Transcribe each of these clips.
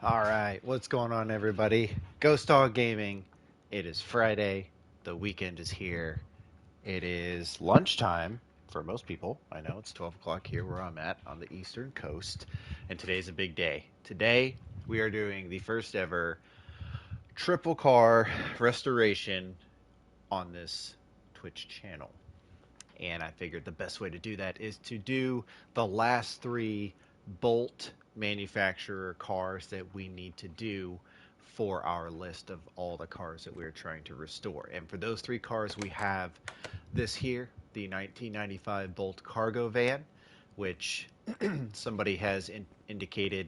All right, what's going on, everybody? Ghostdog Gaming. It is Friday. The weekend is here. It is lunchtime for most people. I know it's 12 o'clock here where I'm at on the Eastern Coast, and today's a big day. Today, we are doing the first ever triple car restoration on this Twitch channel. And I figured the best way to do that is to do the last three Bolt manufacturer cars that we need to do for our list of all the cars that we're trying to restore. And for those three cars, we have this here, the 1995 Bolt cargo van, which somebody has indicated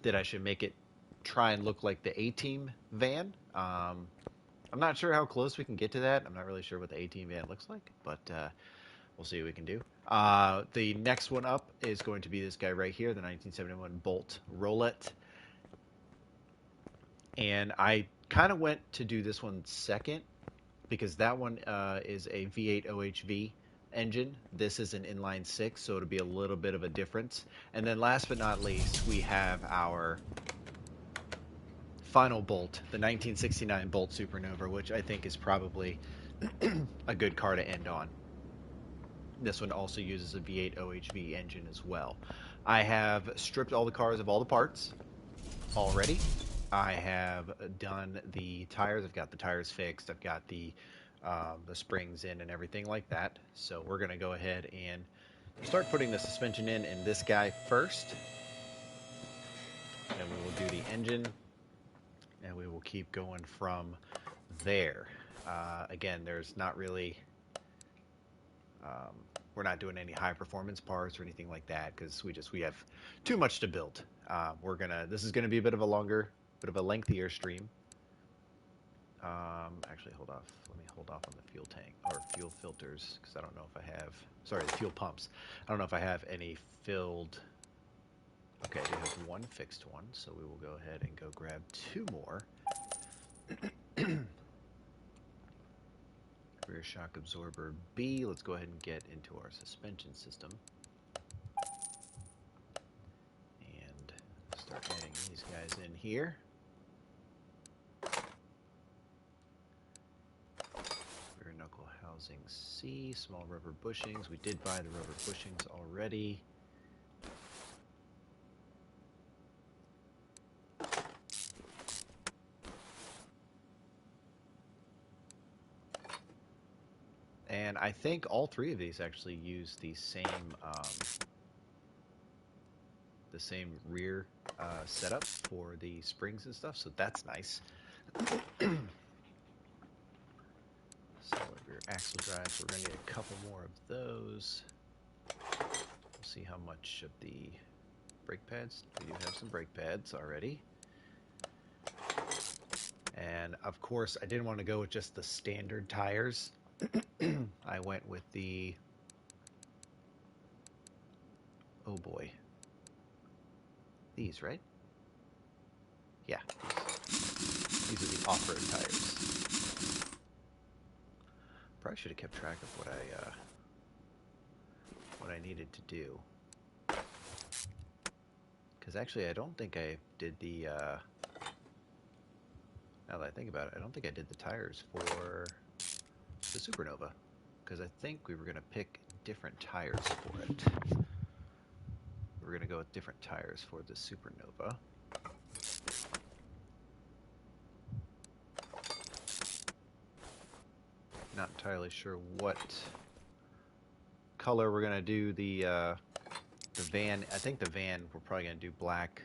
that I should make it try and look like the A-Team van. I'm not sure how close we can get to that. I'm not really sure what the A-Team van looks like, but we'll see what we can do. The next one up is going to be this guy right here, the 1971 Bolt Roulette. And I kind of went to do this one second because that one is a V8 OHV engine. This is an inline six, so it'll be a little bit of a difference. And then last but not least, we have our final Bolt, the 1969 Bolt Supernova, which I think is probably a good car to end on. This one also uses a V8 OHV engine as well. I have stripped all the cars of all the parts already. I have done the tires. I've got the tires fixed. I've got the springs in and everything like that. So we're going to go ahead and start putting the suspension in this guy first. And we will do the engine. And we will keep going from there. Again, there's not really... we're not doing any high performance parts or anything like that because we have too much to build. This is gonna be a bit of a lengthier stream. Actually, hold off. Let me hold off on the fuel tank or fuel filters because I don't know if I have. Sorry, the fuel pumps. I don't know if I have any filled. Okay, I do have one fixed one, so we will go ahead and go grab two more. Rear shock absorber B. Let's go ahead and get into our suspension system. And start adding these guys in here. Rear knuckle housing C. Small rubber bushings. We did buy the rubber bushings already. And I think all three of these actually use the same rear setup for the springs and stuff, so that's nice. Solid rear axle drives. We're going to need a couple more of those. We'll see how much of the brake pads. We do have some brake pads already. And of course, I didn't want to go with just the standard tires. I went with the, oh boy, these, right? Yeah, these are the off-road tires. Probably should have kept track of what I needed to do. Because actually, I don't think I did the, now that I think about it, I don't think I did the tires for the Supernova, because I think we were going to pick different tires for it. We're going to go with different tires for the Supernova. Not entirely sure what color we're going to do the van. I think the van we're probably going to do black,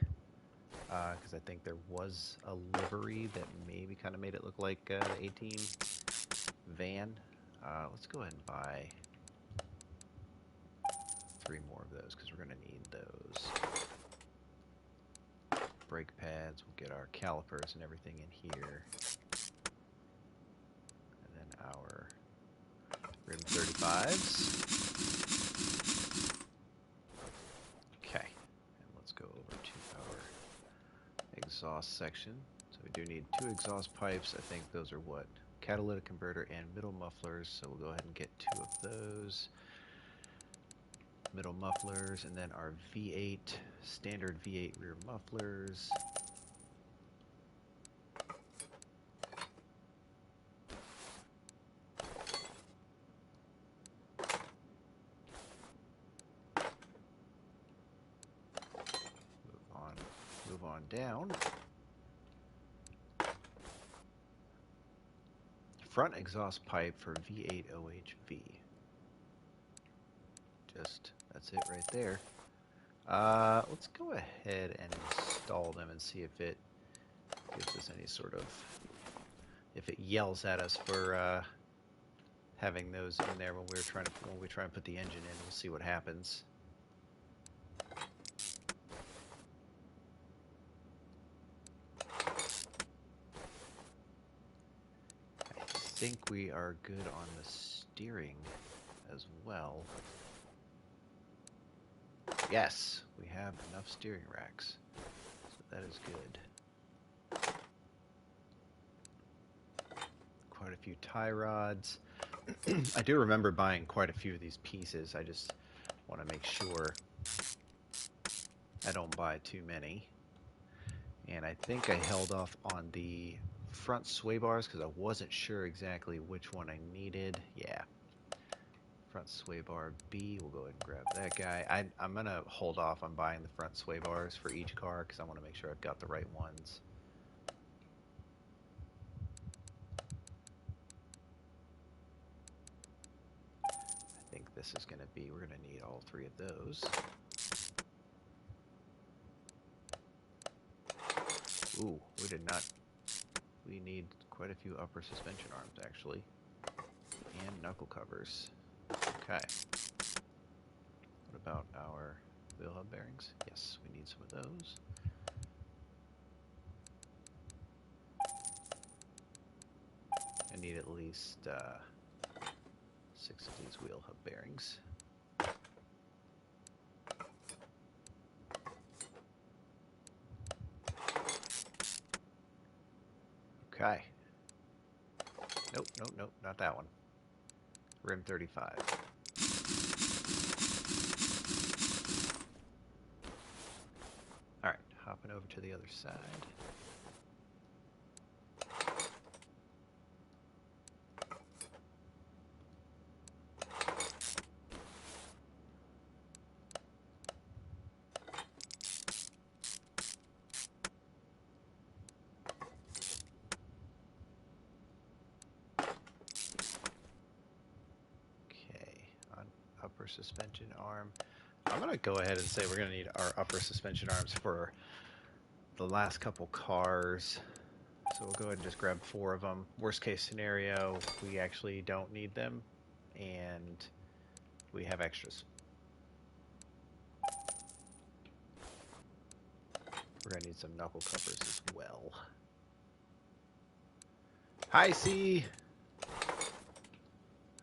because I think there was a livery that maybe kind of made it look like the A-Team van. Let's go ahead and buy 3 more of those because we're going to need those. Brake pads, we'll get our calipers and everything in here. And then our rim 35s. Okay, and let's go over to our exhaust section. So we do need 2 exhaust pipes. I think those are what? Catalytic converter and middle mufflers, so we'll go ahead and get 2 of those. Middle mufflers, and then our V8, standard V8 rear mufflers. on down. Front exhaust pipe for V8OHV. That's it right there. Let's go ahead and install them and see if it gives us any sort of, if it yells at us for having those in there when we try and put the engine in. We'll see what happens. I think we are good on the steering as well. Yes, we have enough steering racks, so that is good. Quite a few tie rods. I do remember buying quite a few of these pieces. I just want to make sure I don't buy too many. And I think I held off on the front sway bars because I wasn't sure exactly which one I needed. Yeah. Front sway bar B, we'll go ahead and grab that guy. I'm going to hold off on buying the front sway bars for each car because I want to make sure I've got the right ones. I think this is going to be, we're going to need all three of those. Ooh, we did not, we need quite a few upper suspension arms actually, and knuckle covers. Okay. What about our wheel hub bearings? Yes, we need some of those. I need at least 6 of these wheel hub bearings. Okay. Nope, nope, nope, not that one. Rim 35. Alright, hopping over to the other side. Upper suspension arm. I'm going to go ahead and say we're going to need our upper suspension arms for the last couple cars. So we'll go ahead and just grab 4 of them. Worst case scenario, we actually don't need them and we have extras. We're going to need some knuckle covers as well. Hi, C!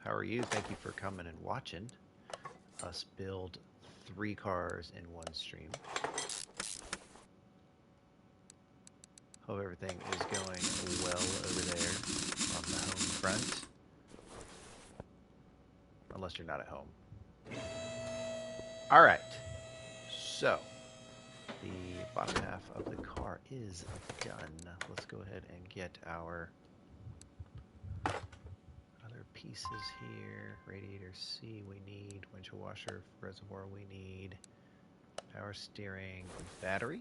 How are you? Thank you for coming and watching us build 3 cars in one stream. Hope everything is going well over there on the home front. Unless you're not at home. Alright. So, the bottom half of the car is done. Let's go ahead and get our other pieces here. Radiator C we need. Windshield washer, reservoir we need. Power steering, battery.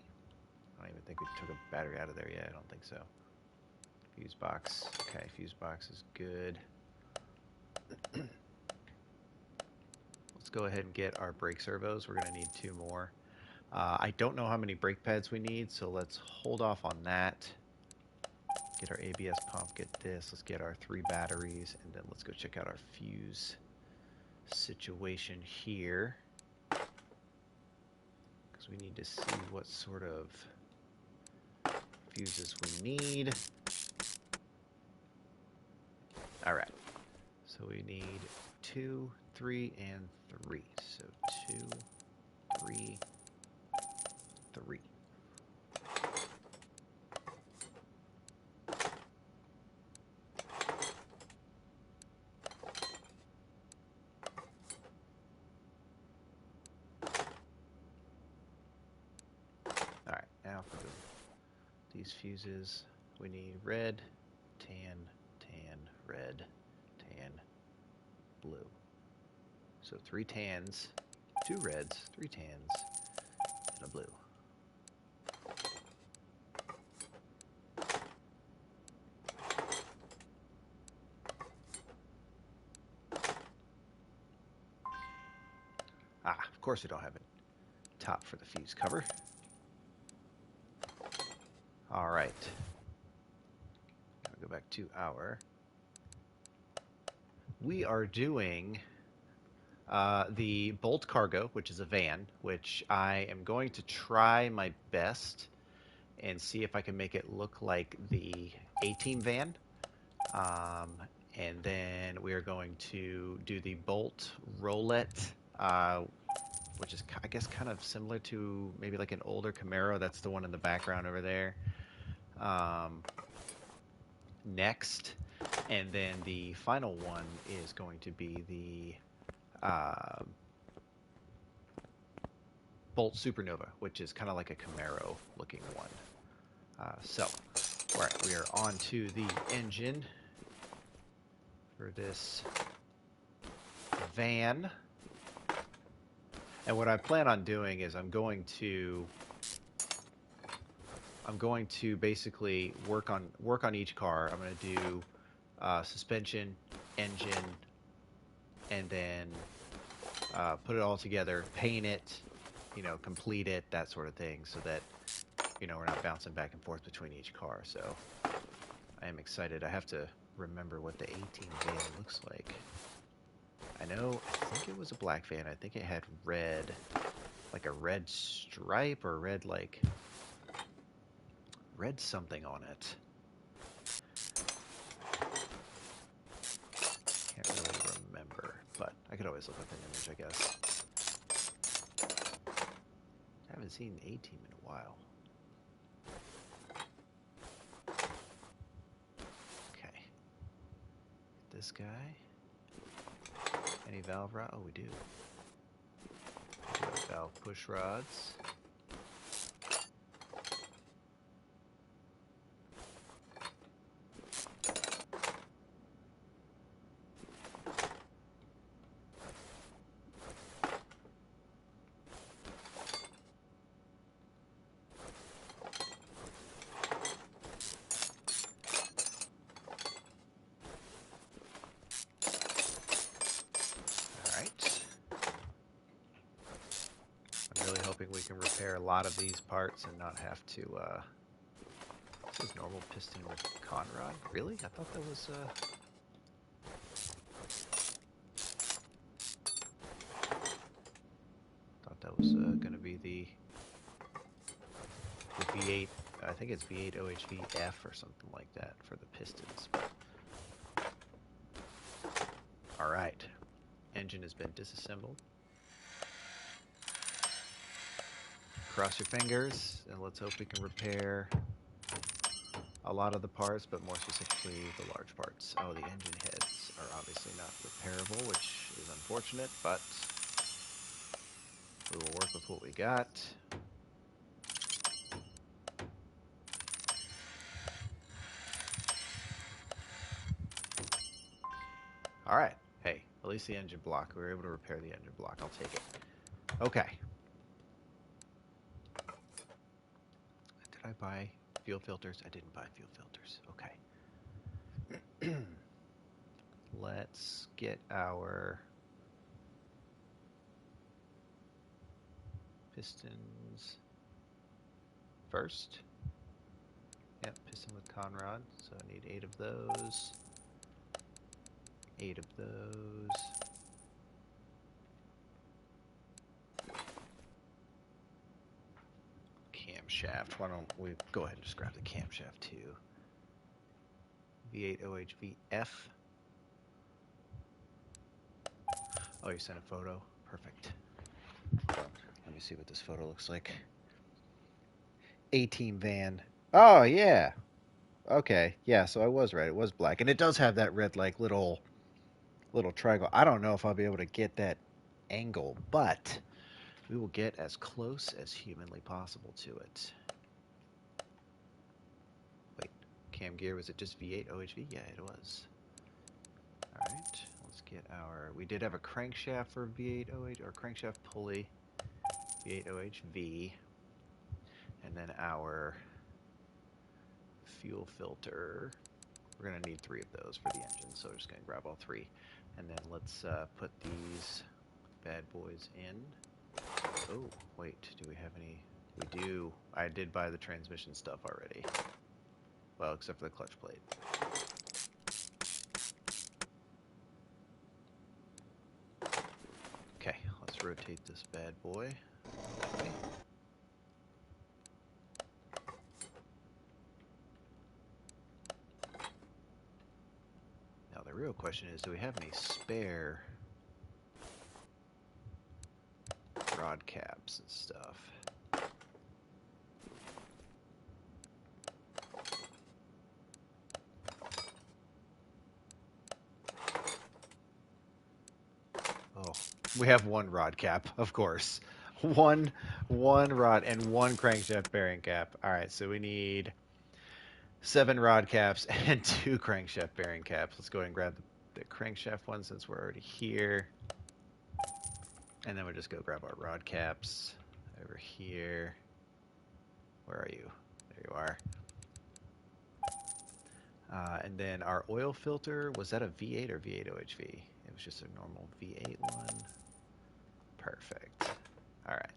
I don't even think we took a battery out of there yet. I don't think so. Fuse box. Okay, fuse box is good. Let's go ahead and get our brake servos. We're going to need 2 more. I don't know how many brake pads we need, so let's hold off on that. Get our ABS pump, get this. Let's get our 3 batteries, and then let's go check out our fuse situation here. Because we need to see what sort of fuses we need. Alright, so we need 2, 3, and 3. So 2, 3, 3. Alright, now for these fuses, we need red, tan, tan, red, tan, blue. So 3 tans, 2 reds, 3 tans, and a blue. course we don't have a top for the fuse cover. All right. Go back to our... We are doing the Bolt Cargo, which is a van, which I am going to try my best and see if I can make it look like the A-Team van. And then we are going to do the Bolt Rolette, which is, I guess, kind of similar to maybe like an older Camaro. That's the one in the background over there. Next. And then the final one is going to be the Bolt Supernova, which is kind of like a Camaro looking one. All right, we are on to the engine for this van. And what I plan on doing is I'm going to basically work on each car. I'm going to do suspension, engine, and then put it all together, paint it, complete it, that sort of thing, so that we're not bouncing back and forth between each car. So I am excited. I have to remember what the 18 van looks like. I think it was a black van. I think it had red, like a red stripe or red something on it. Can't really remember, but I could always look up an image, I guess. I haven't seen the A-Team in a while. Okay. This guy. Any valve rod? Oh, we do. Valve push rods. We can repair a lot of these parts and not have to, this is normal piston with conrod? Really? I thought that was, going to be the V8, I think it's V8 OHVF or something like that for the pistons. Alright, engine has been disassembled. Cross your fingers, and let's hope we can repair a lot of the parts, but more specifically the large parts. Oh, the engine heads are obviously not repairable, which is unfortunate, but we will work with what we got. All right. Hey, at least the engine block. We were able to repair the engine block. I'll take it. Okay. Did I buy fuel filters? I didn't buy fuel filters. Okay. Let's get our pistons first. Yep, piston with conrod. So I need 8 of those. 8 of those. Camshaft. Why don't we go ahead and just grab the camshaft too? V8 OHVF. Oh, you sent a photo? Perfect. Let me see what this photo looks like. A-Team van. Oh, yeah. Okay. Yeah, so I was right. It was black. And it does have that red, like, little triangle. I don't know if I'll be able to get that angle, but we will get as close as humanly possible to it. Wait, cam gear, was it just V8 OHV? Yeah, it was. Alright, let's get our... We did have a crankshaft for V8 OH, or crankshaft pulley, V8 OHV, and then our fuel filter. We're going to need 3 of those for the engine, so we're just going to grab all 3. And then let's put these bad boys in. Oh, wait, do we have any? We do. I did buy the transmission stuff already. Well, except for the clutch plate. Okay, let's rotate this bad boy. Okay. Now the real question is, do we have any spare rod caps and stuff? Oh, we have one rod cap, of course. One rod and one crankshaft bearing cap. All right, so we need 7 rod caps and 2 crankshaft bearing caps. Let's go ahead and grab the crankshaft one since we're already here. And then we'll just go grab our rod caps over here. Where are you? There you are. And then our oil filter, was that a V8 or V8 OHV? It was just a normal V8 one. Perfect. All right.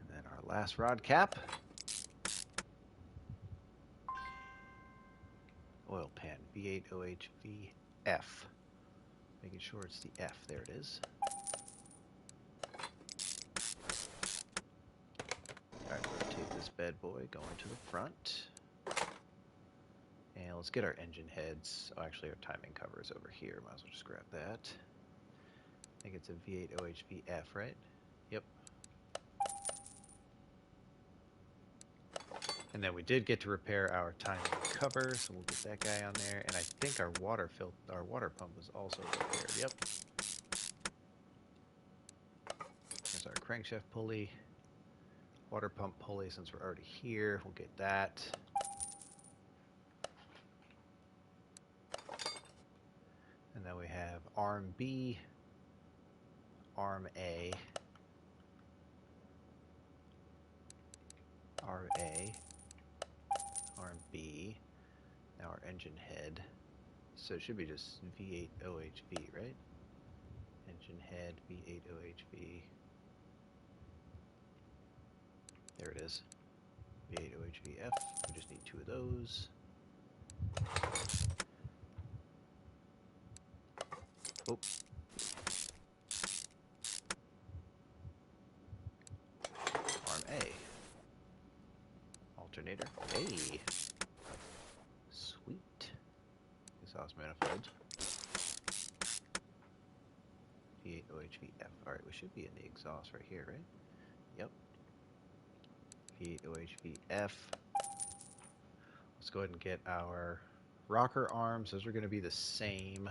And then our last rod cap. Oil pan, V8 OHV F. Making sure it's the F. There it is. Alright, rotate this bad boy going to the front. And let's get our engine heads. Oh, actually, our timing cover is over here. Might as well just grab that. I think it's a V8 OHV F, right? Yep. And then we did get to repair our timing cover, so we'll get that guy on there. And I think our water pump was also repaired. Yep. There's our crankshaft pulley. Water pump pulley, since we're already here, we'll get that. And then we have arm B, arm A, arm A, arm B. Now our engine head. So it should be just V8 OHV, right? Engine head, V8 OHV. There it is. V8 OHV F. We just need 2 of those. Oh. Arm A. Alternator. Hey. Sweet. Exhaust manifold. V8 OHV F. Alright, we should be in the exhaust right here, right? Yep. V8 OHV F. Let's go ahead and get our rocker arms. Those are going to be the same.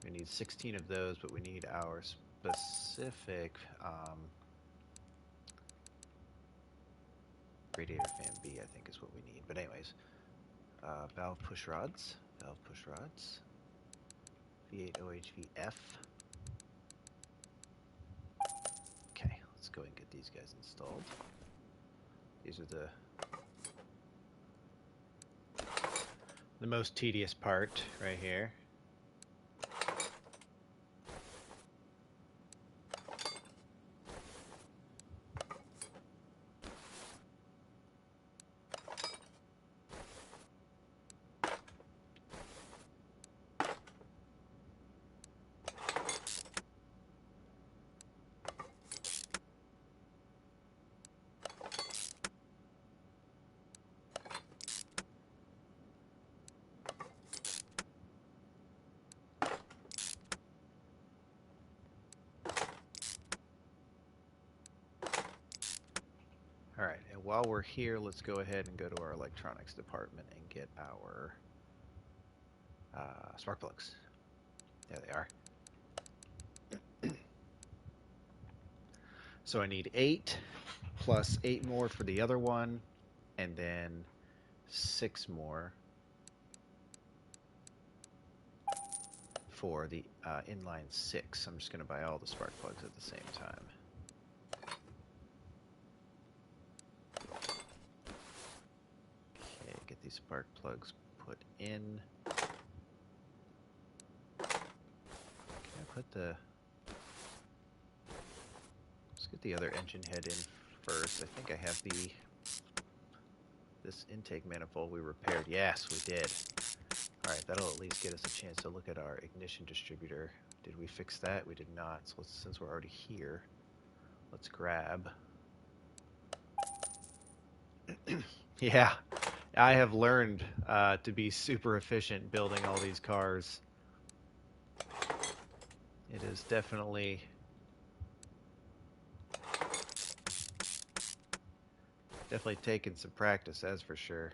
We need 16 of those, but we need our specific radiator fan B, I think is what we need. But anyways, valve push rods. Valve push rods. V8 OHV F. Okay, let's go ahead and get these guys installed. These are the most tedious part right here. Alright, and while we're here, let's go ahead and go to our electronics department and get our spark plugs. There they are. So I need 8 plus 8 more for the other one. and then 6 more for the inline 6. I'm just going to buy all the spark plugs at the same time. Okay, get these spark plugs put in. Can I put the... Let's get the other engine head in first. I think I have this intake manifold we repaired. Yes, we did. Alright, that'll at least get us a chance to look at our ignition distributor. Did we fix that? We did not. So since we're already here, let's grab... Yeah, I have learned to be super efficient building all these cars. It is definitely taken some practice, that's for sure.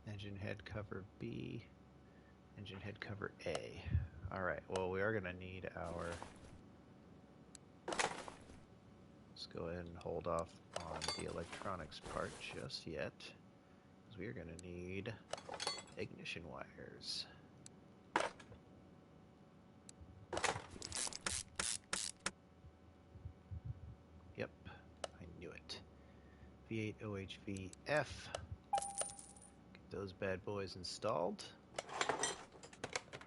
Engine head cover B, engine head cover A. Alright, well we are going to need our... Let's go ahead and hold off on the electronics part just yet, because we are going to need ignition wires. Yep, I knew it. V8 OHVF. Those bad boys installed.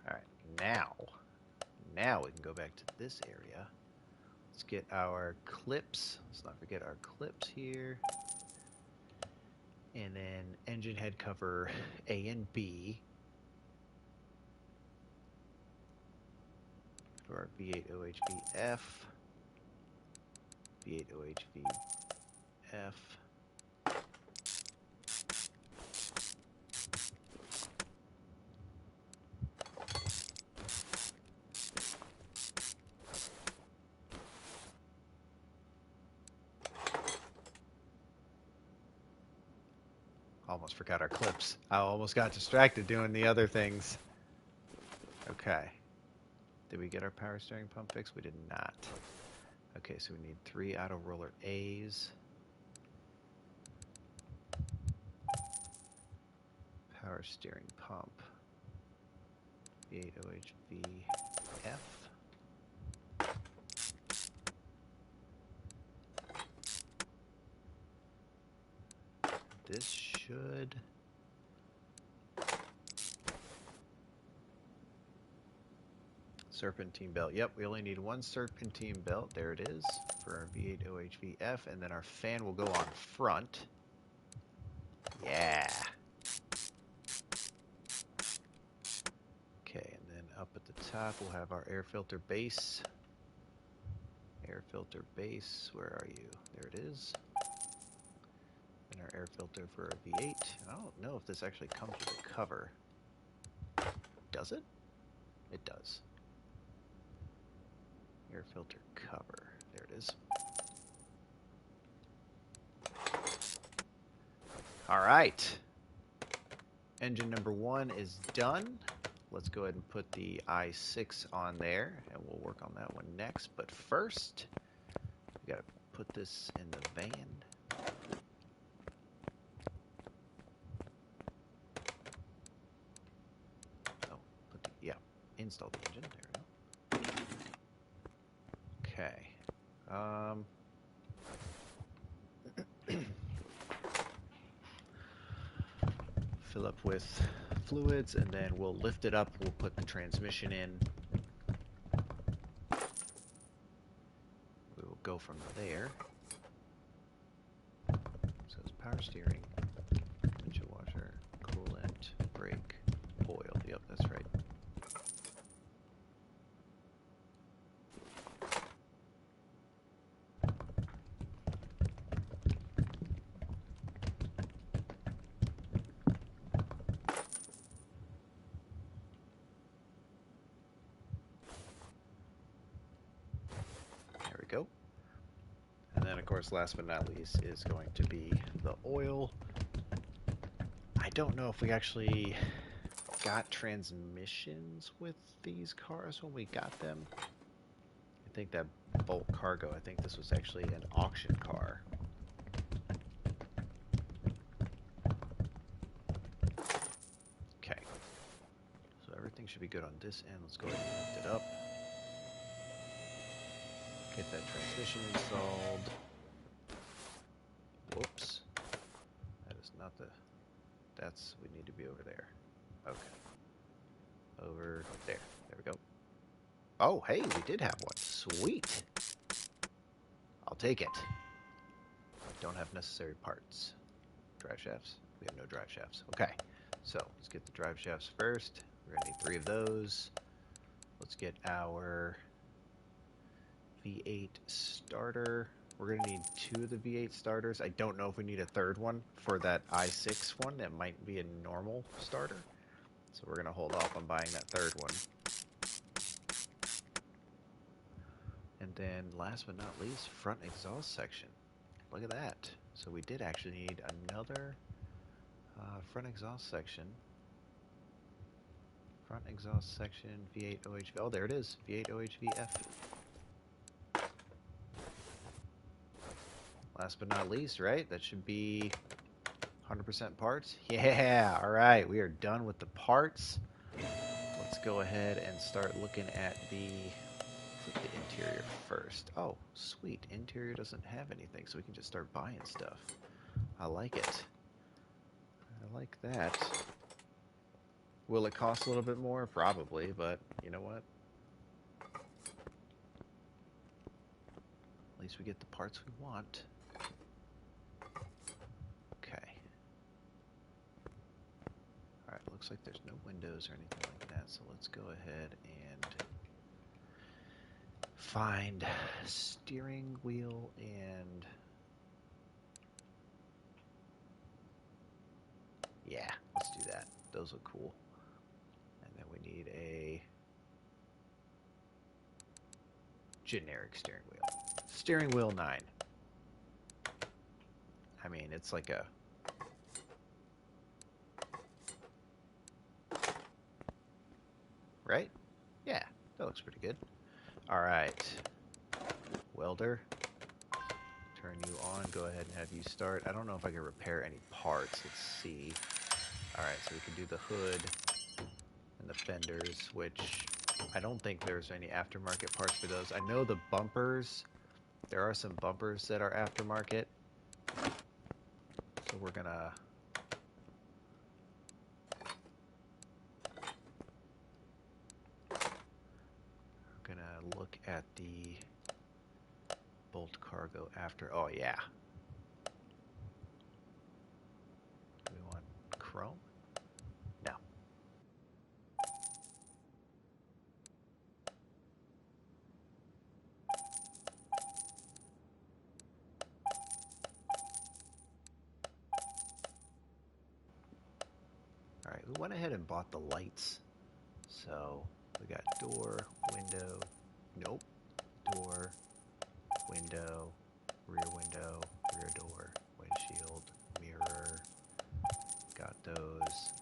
Alright, now we can go back to this area. Let's get our clips. Let's not forget our clips here. And then engine head cover A and B for our V8 OHVF. V8 OHVF. Almost forgot our clips. I almost got distracted doing the other things. Okay. Did we get our power steering pump fixed? We did not. Okay, so we need 3 auto roller A's. Power steering pump. V8 OHVF. This should... Serpentine belt. Yep, we only need 1 serpentine belt. There it is for our V8 OHVF. And then our fan will go on front. Yeah. Okay, and then up at the top we'll have our air filter base. Air filter base. Where are you? There it is. And our air filter for a V8. I don't know if this actually comes with a cover. Does it? It does. Air filter cover. There it is. All right. Engine number 1 is done. Let's go ahead and put the i6 on there, and we'll work on that one next. But first, we gotta put this in the van. Install the engine. There we go. Okay. Fill up with fluids, and then we'll lift it up. We'll put the transmission in. We will go from there. So it's power steering, windshield washer, coolant. course, last but not least, is going to be the oil. I don't know if we actually got transmissions with these cars when we got them. I think that Bolt Cargo, I think this was actually an auction car. Okay. So everything should be good on this end. Let's go ahead and lift it up. Get that transmission installed. Whoops. That is not the... That's... We need to be over there. Okay. Over there. There we go. Oh, hey, we did have one. Sweet. I'll take it. Don't have necessary parts. Drive shafts? We have no drive shafts. Okay. So, let's get the drive shafts first. We're going to need 3 of those. Let's get our V8 starter. We're going to need 2 of the V8 starters. I don't know if we need a 3rd one for that i6 one. That might be a normal starter. So we're going to hold off on buying that 3rd one. And then last but not least, front exhaust section. Look at that. So we did actually need another front exhaust section. Front exhaust section, V8 OHV. Oh, there it is. V8 OHVF. Last but not least, right? That should be 100% parts. Yeah, all right. We are done with the parts. Let's go ahead and start looking at the interior first. Oh, sweet. Interior doesn't have anything, so we can just start buying stuff. I like it. I like that. Will it cost a little bit more? Probably, but you know what? At least we get the parts we want. Okay. Alright, looks like there's no windows or anything like that, so let's go ahead and find steering wheel and... Yeah, let's do that. Those look cool. And then we need a generic steering wheel. Steering wheel 9. I mean, it's like a... Right? Yeah, that looks pretty good. Alright. Welder. Turn you on. Go ahead and have you start. I don't know if I can repair any parts. Let's see. Alright, so we can do the hood and the fenders, which I don't think there's any aftermarket parts for those. I know the bumpers. There are some bumpers that are aftermarket. So we're gonna... look at the Bolt Cargo after. Oh, yeah. Do we want chrome? No. Alright, we went ahead and bought the lights. So we got door, window, nope, door, window, rear door, windshield, mirror, got those.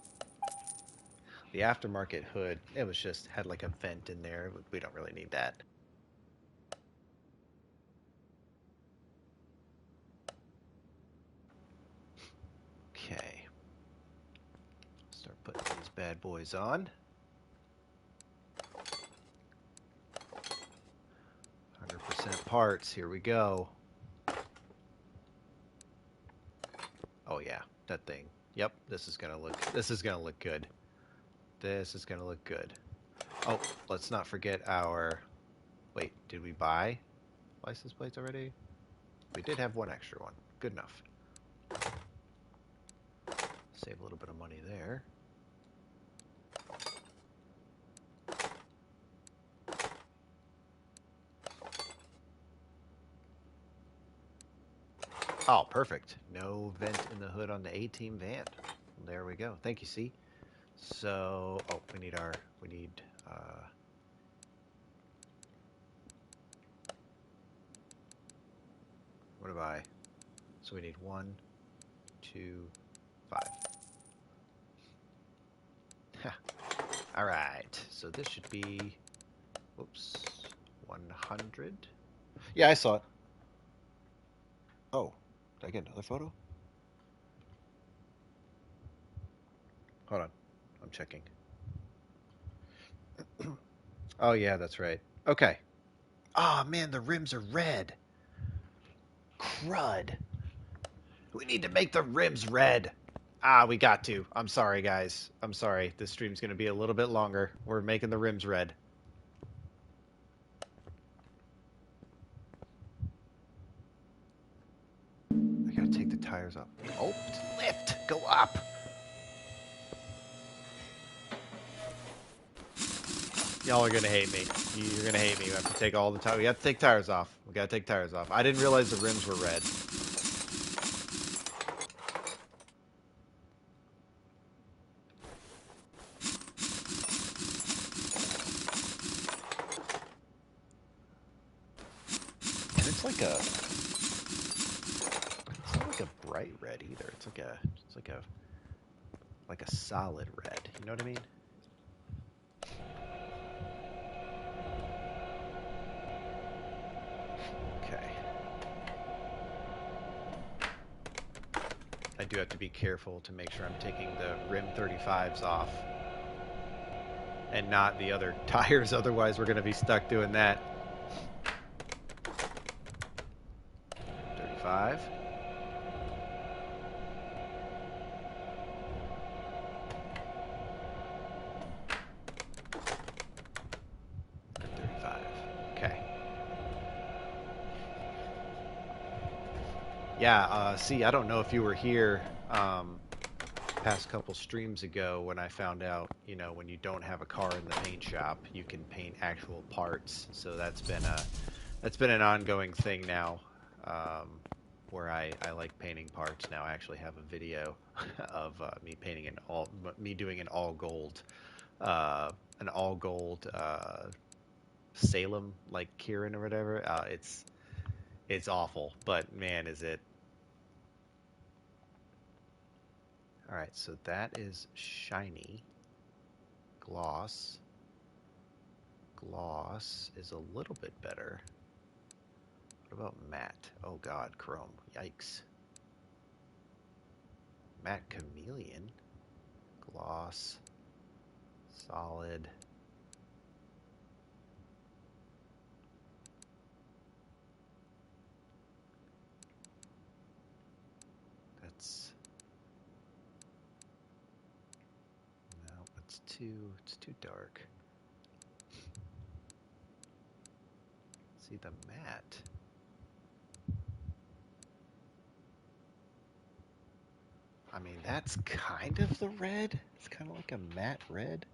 The aftermarket hood, it was just, had like a vent in there. We don't really need that. Okay. Start putting these bad boys on. 100% parts, here we go. Oh yeah, that thing. Yep, this is gonna look good. This is gonna look good. Oh, let's not forget our... Wait, did we buy license plates already? We did have one extra one. Good enough. Save a little bit of money there. Oh, perfect. No vent in the hood on the A-Team van. There we go. Thank you, C. So, oh, we need What have I? So we need 1, 2, 5. Alright, so this should be, whoops, 100. Yeah, I saw it. Oh, did I get another photo? Hold on, I'm checking. Oh yeah, that's right. Okay. Oh man, the rims are red. Crud. We need to make the rims red. Ah, we got to. I'm sorry, guys. I'm sorry. This stream's going to be a little bit longer. We're making the rims red. I got to take the tires off. Oh, lift. Go up. Y'all are going to hate me. You're going to hate me. We have to take all the tires. We got to take tires off. We got to take tires off. I didn't realize the rims were red. It's not like a bright red either. It's like a solid red. You know what I mean? Okay. I do have to be careful to make sure I'm taking the rim 35s off and not the other tires, otherwise we're going to be stuck doing that. 35. Okay. Yeah, see, I don't know if you were here past couple streams ago when I found out, you know, when you don't have a car in the paint shop, you can paint actual parts. So that's been an ongoing thing now, where I like painting parts now. I actually have a video of me doing an all gold Salem, like Kieran or whatever. It's awful, but man, is it. All right, so that is shiny. Gloss is a little bit better. What about matte? Oh god, chrome. Yikes. Matte chameleon. Gloss. Solid. It's too dark. See the matte. I mean, that's kind of the red. It's kind of like a matte red.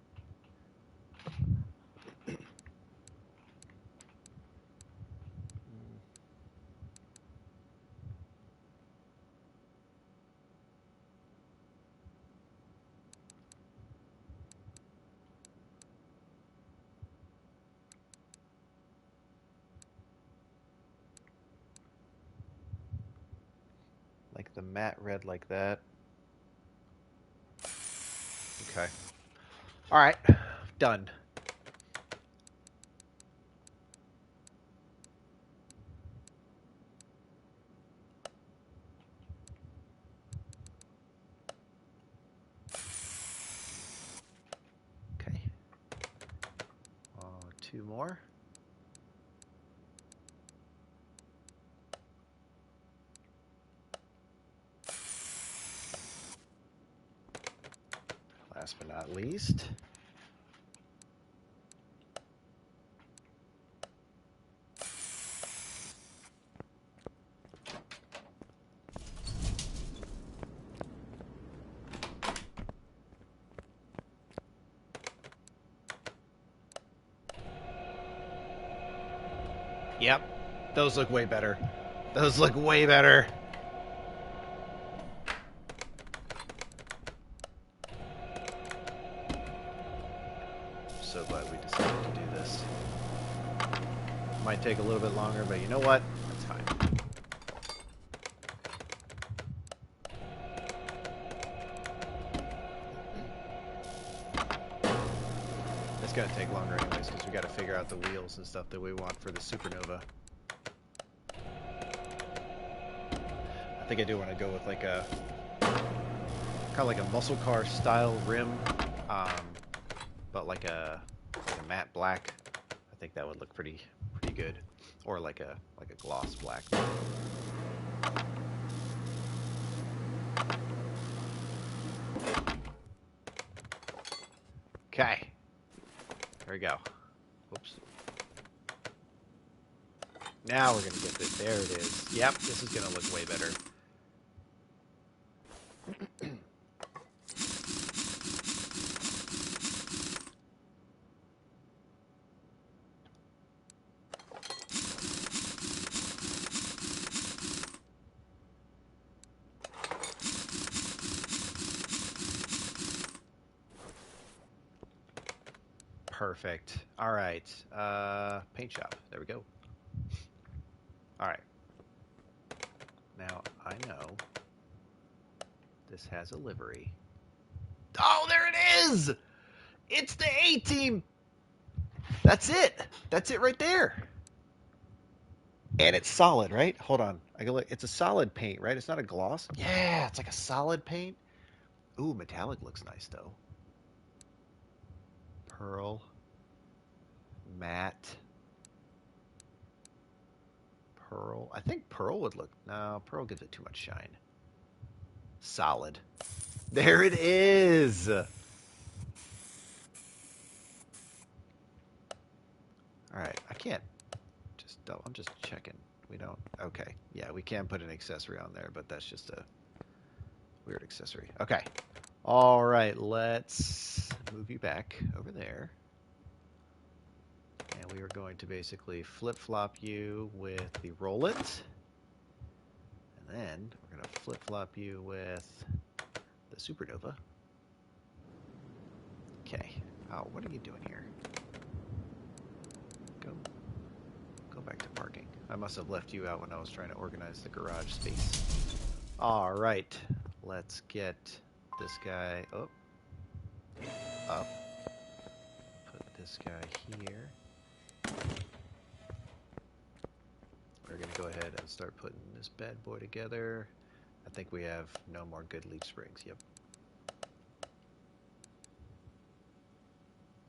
Like the matte red like that. Okay. All right. Done. Okay. 2 more. Last but not least. Yep. Those look way better. Those look way better. So glad we decided to do this. Might take a little bit longer, but you know what? That's fine. It's gonna take longer anyways because we got to figure out the wheels and stuff that we want for the Supernova. I think I do want to go with like a kind of like a muscle car style rim, um, but like a matte black. I think that would look pretty good, or like a gloss black. Okay, there we go. Oops. Now we're gonna get this. There it is. Yep, this is gonna look way better. Perfect. All right. Paint shop. There we go. All right. Now I know this has a livery. Oh, there it is! It's the A-Team! That's it! That's it right there! And it's solid, right? Hold on. I can look. It's a solid paint, right? It's not a gloss. Yeah, it's like a solid paint. Ooh, metallic looks nice though. Pearl. Matte. Pearl. I think pearl would look... No, pearl gives it too much shine. Solid. There it is! Alright, I can't... I'm just checking. We don't... Okay. Yeah, we can put an accessory on there, but that's just a weird accessory. Okay. Alright, let's move you back over there. And we are going to basically flip-flop you with the roll it. And then we're going to flip-flop you with the Supernova. Okay. Oh, what are you doing here? Go back to parking. I must have left you out when I was trying to organize the garage space. All right. Let's get this guy up. Put this guy here. We're going to go ahead and start putting this bad boy together. I think we have no more good leaf springs. Yep.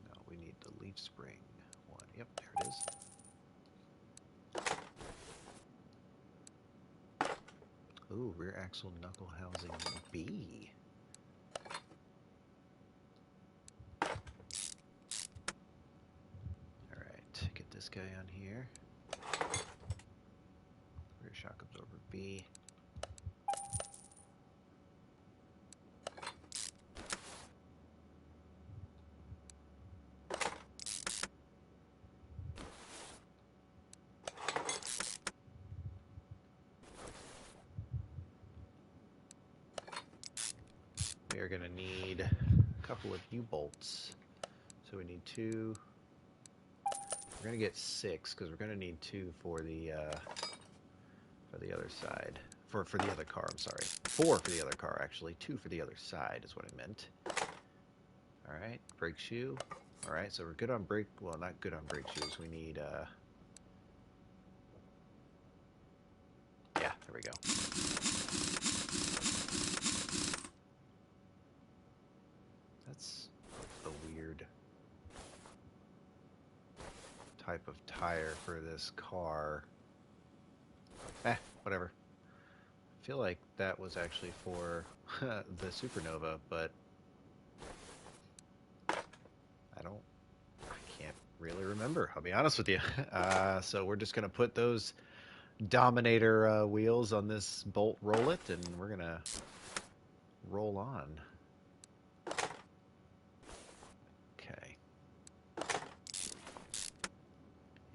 No, we need the leaf spring one. Yep, there it is. Ooh, rear axle knuckle housing B. Alright, get this guy on here. Rear shock absorber B. We are going to need a couple of U-bolts. So we need 2. We're going to get 6 because we're going to need 2 for the other side. For the other car, I'm sorry. 4 for the other car, actually. 2 for the other side is what I meant. Alright, brake shoe. Alright, so we're good on brake... Well, not good on brake shoes. We need... Yeah, there we go. That's a weird type of tire for this car. Whatever. I feel like that was actually for the Supernova, but I can't really remember. I'll be honest with you. So we're just gonna put those Dominator wheels on this bolt roll it, and we're gonna roll on. Okay.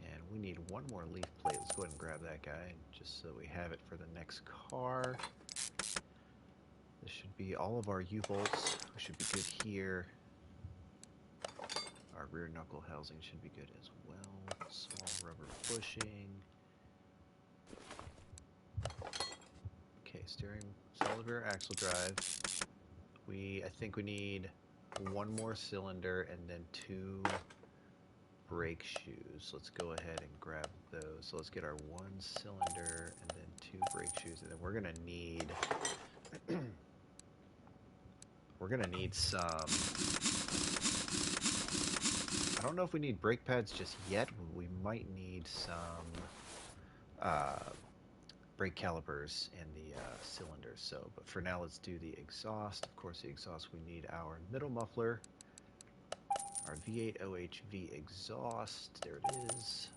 And we need one more leaf plate. Let's go ahead and grab that guy, just so we have it for the next car. This should be all of our U-bolts. We should be good here. Our rear knuckle housing should be good as well. Small rubber bushing. Okay, steering, solid rear axle drive. I think we need one more cylinder, and then 2 brake shoes. Let's go ahead and grab those. So let's get our 1 cylinder and then 2 brake shoes, and then we're gonna need some. I don't know if we need brake pads just yet. We might need some brake calipers in the cylinders. So, but for now, let's do the exhaust. Of course, the exhaust, we need our middle muffler, our V8 OHV exhaust. There it is.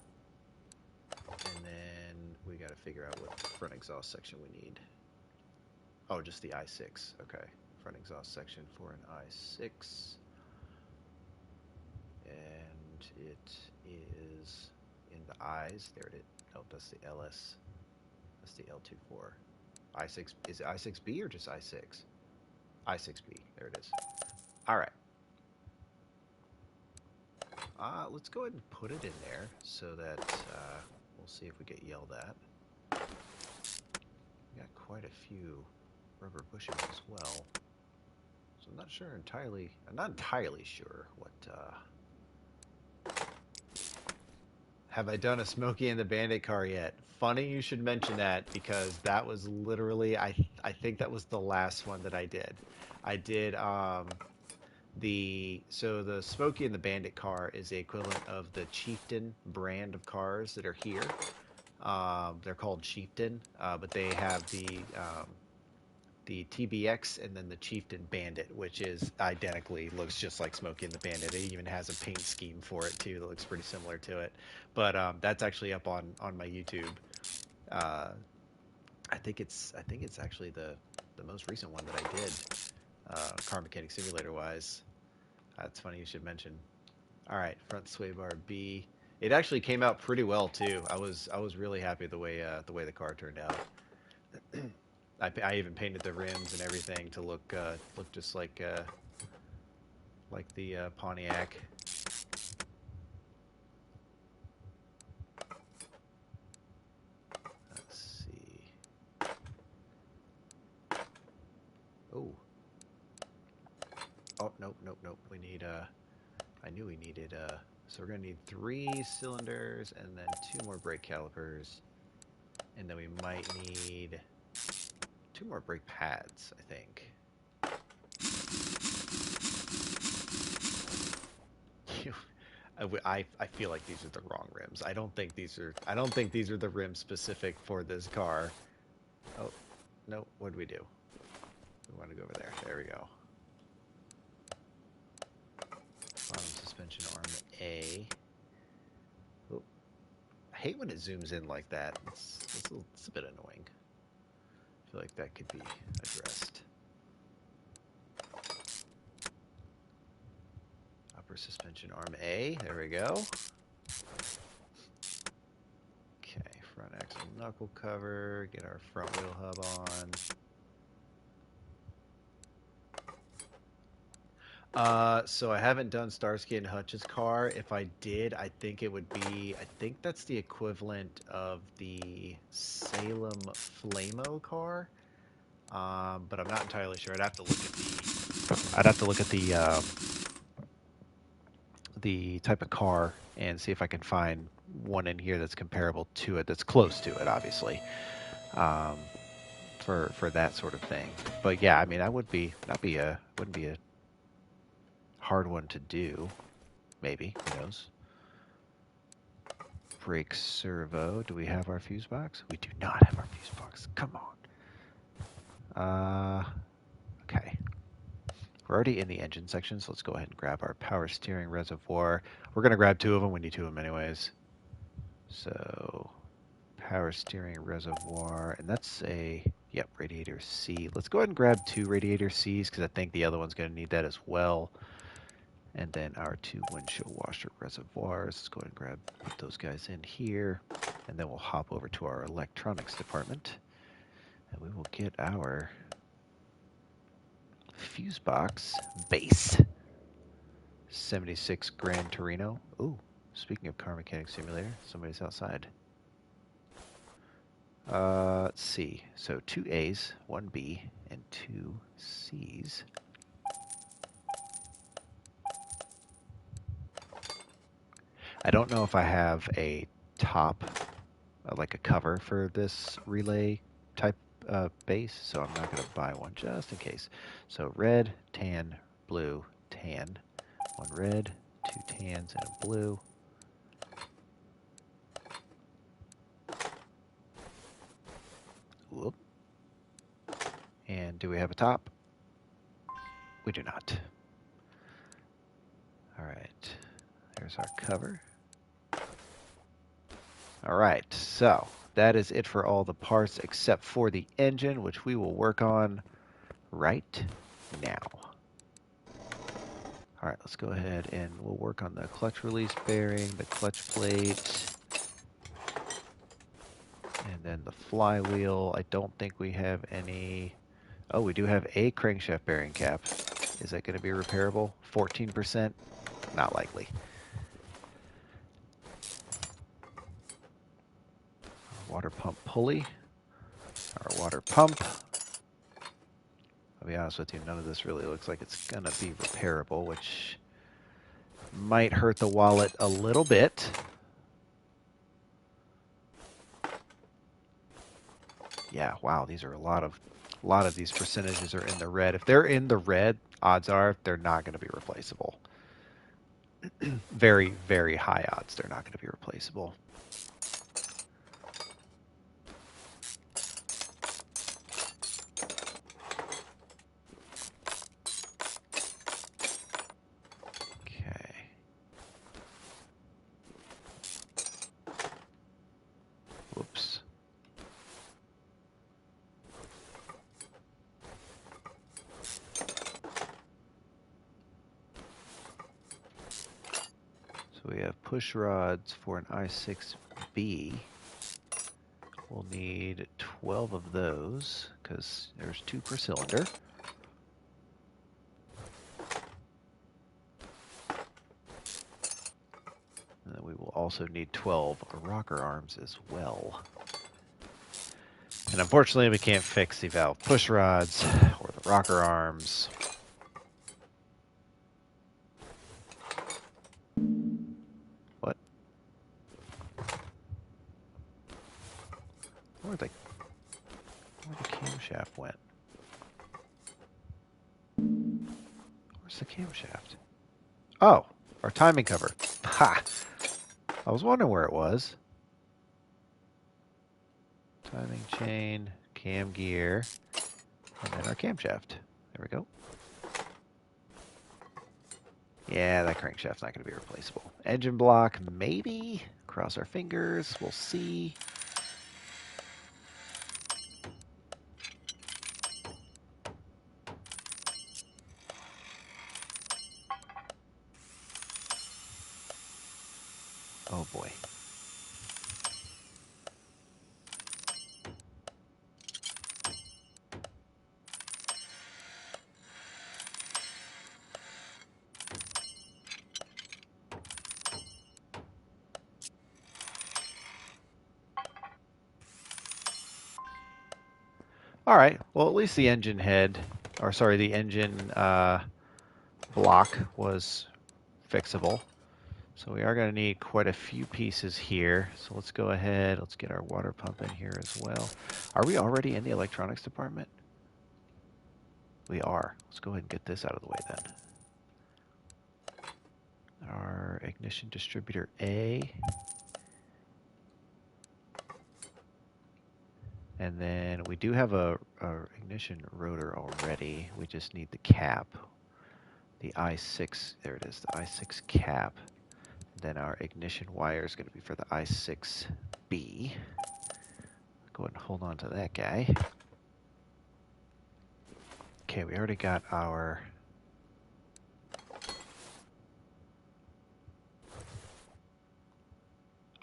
And then we got to figure out what front exhaust section we need. Oh, just the I6. Okay. Front exhaust section for an I6. And it is in the I's. There it is. Oh, that's the LS. That's the L24. I6. Is it I6B or just I6? I6B. There it is. All right. Let's go ahead and put it in there so that we'll see if we get yelled at. We got quite a few rubber bushings as well. So I'm not sure entirely. I'm not entirely sure what. Have I done a Smokey and the Bandit car yet? Funny you should mention that because that was literally I think that was the last one that I did. I did the Smokey and the Bandit car is the equivalent of the Chieftain brand of cars that are here. They're called Chieftain, but they have the TBX and then the Chieftain Bandit, which is identically looks just like Smokey and the Bandit. It even has a paint scheme for it too that looks pretty similar to it. But that's actually up on my YouTube. I think it's actually the most recent one that I did, car mechanic simulator wise. That's funny you should mention. All right, front sway bar B. It actually came out pretty well too. I was really happy the way the car turned out. I even painted the rims and everything to look just like the Pontiac. Let's see. Oh, nope. We need I knew we needed so we're gonna need 3 cylinders and then 2 more brake calipers, and then we might need 2 more brake pads, I think. I feel like these are the wrong rims. I don't think these are the rims specific for this car. Oh, no, what do we do? We want to go over there. There we go. Bottom suspension arm A. Oh, I hate when it zooms in like that. It's a bit annoying. I feel like that could be addressed. Upper suspension arm A. There we go. Okay, front axle knuckle cover. Get our front wheel hub on. So I haven't done Starsky and Hutch's car. If I did, I think it would be, I think that's the equivalent of the Salem Flamo car. But I'm not entirely sure. I'd have to look at the type of car and see if I can find one in here that's comparable to it, that's close to it, obviously. For that sort of thing. But yeah, I mean, wouldn't be a hard one to do. Maybe, who knows? Brake servo. Do we have our fuse box? We do not have our fuse box. Come on. Okay. We're already in the engine section, so let's go ahead and grab our power steering reservoir. We're going to grab 2 of them. We need 2 of them anyways. So, power steering reservoir, and that's radiator C. Let's go ahead and grab 2 radiator Cs because I think the other one's going to need that as well. And then our 2 windshield washer reservoirs. Let's go ahead and put those guys in here. And then we'll hop over to our electronics department. And we will get our fuse box base. 76 Gran Torino. Ooh, speaking of car mechanic simulator, somebody's outside. Let's see. So 2 A's, 1 B, and 2 C's. I don't know if I have a top, like a cover for this relay type base, so I'm not going to buy one just in case. So red, tan, blue, tan. One red, two tans, and a blue. Whoop. And do we have a top? We do not. All right. There's our cover. All right. So that is it for all the parts except for the engine, which we will work on right now. All right. Let's go ahead and we'll work on the clutch release bearing, the clutch plate, and then the flywheel. I don't think we have any. Oh, we do have a crankshaft bearing cap. Is that going to be repairable? 14%? Not likely. Water pump pulley. Our water pump. I'll be honest with you, none of this really looks like it's going to be repairable, which might hurt the wallet a little bit. Yeah, wow, these are a lot of these percentages are in the red. If they're in the red, odds are they're not going to be replaceable. Very, very high odds they're not going to be replaceable. Okay. Whoops. So we have push rods for an i6B. We'll need 12 of those because there's 2 per cylinder. And then we will also need 12 rocker arms as well. And unfortunately, we can't fix the valve push rods or the rocker arms. What? Where the camshaft went? Where's the camshaft? Oh, our timing cover. Ha! I was wondering where it was. Timing chain, cam gear, and then our camshaft. There we go. Yeah, that crankshaft's not going to be replaceable. Engine block, maybe. Cross our fingers. We'll see. Oh boy. All right. Well, at least the engine head, or sorry, the engine block was fixable. So we are going to need quite a few pieces here. So let's go ahead. Let's get our water pump in here as well. Are we already in the electronics department? We are. Let's go ahead and get this out of the way then. Our ignition distributor A. And then we do have a ignition rotor already. We just need the cap. The I6, there it is, the I6 cap. Then our ignition wire is going to be for the I6B. Go ahead and hold on to that guy. Okay, we already got our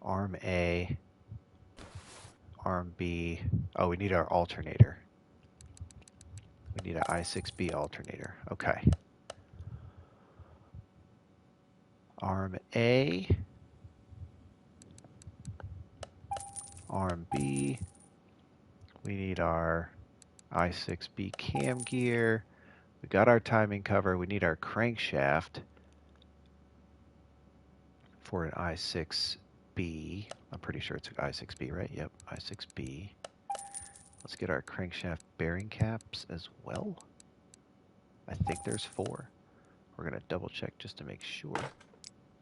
arm A, arm B. Oh, we need our alternator. We need an I6B alternator. Okay. Arm A, arm B. We need our I6B cam gear. We got our timing cover. We need our crankshaft for an I6B. I'm pretty sure it's an I6B, right? Yep, I6B. Let's get our crankshaft bearing caps as well. I think there's 4. We're going to double check just to make sure.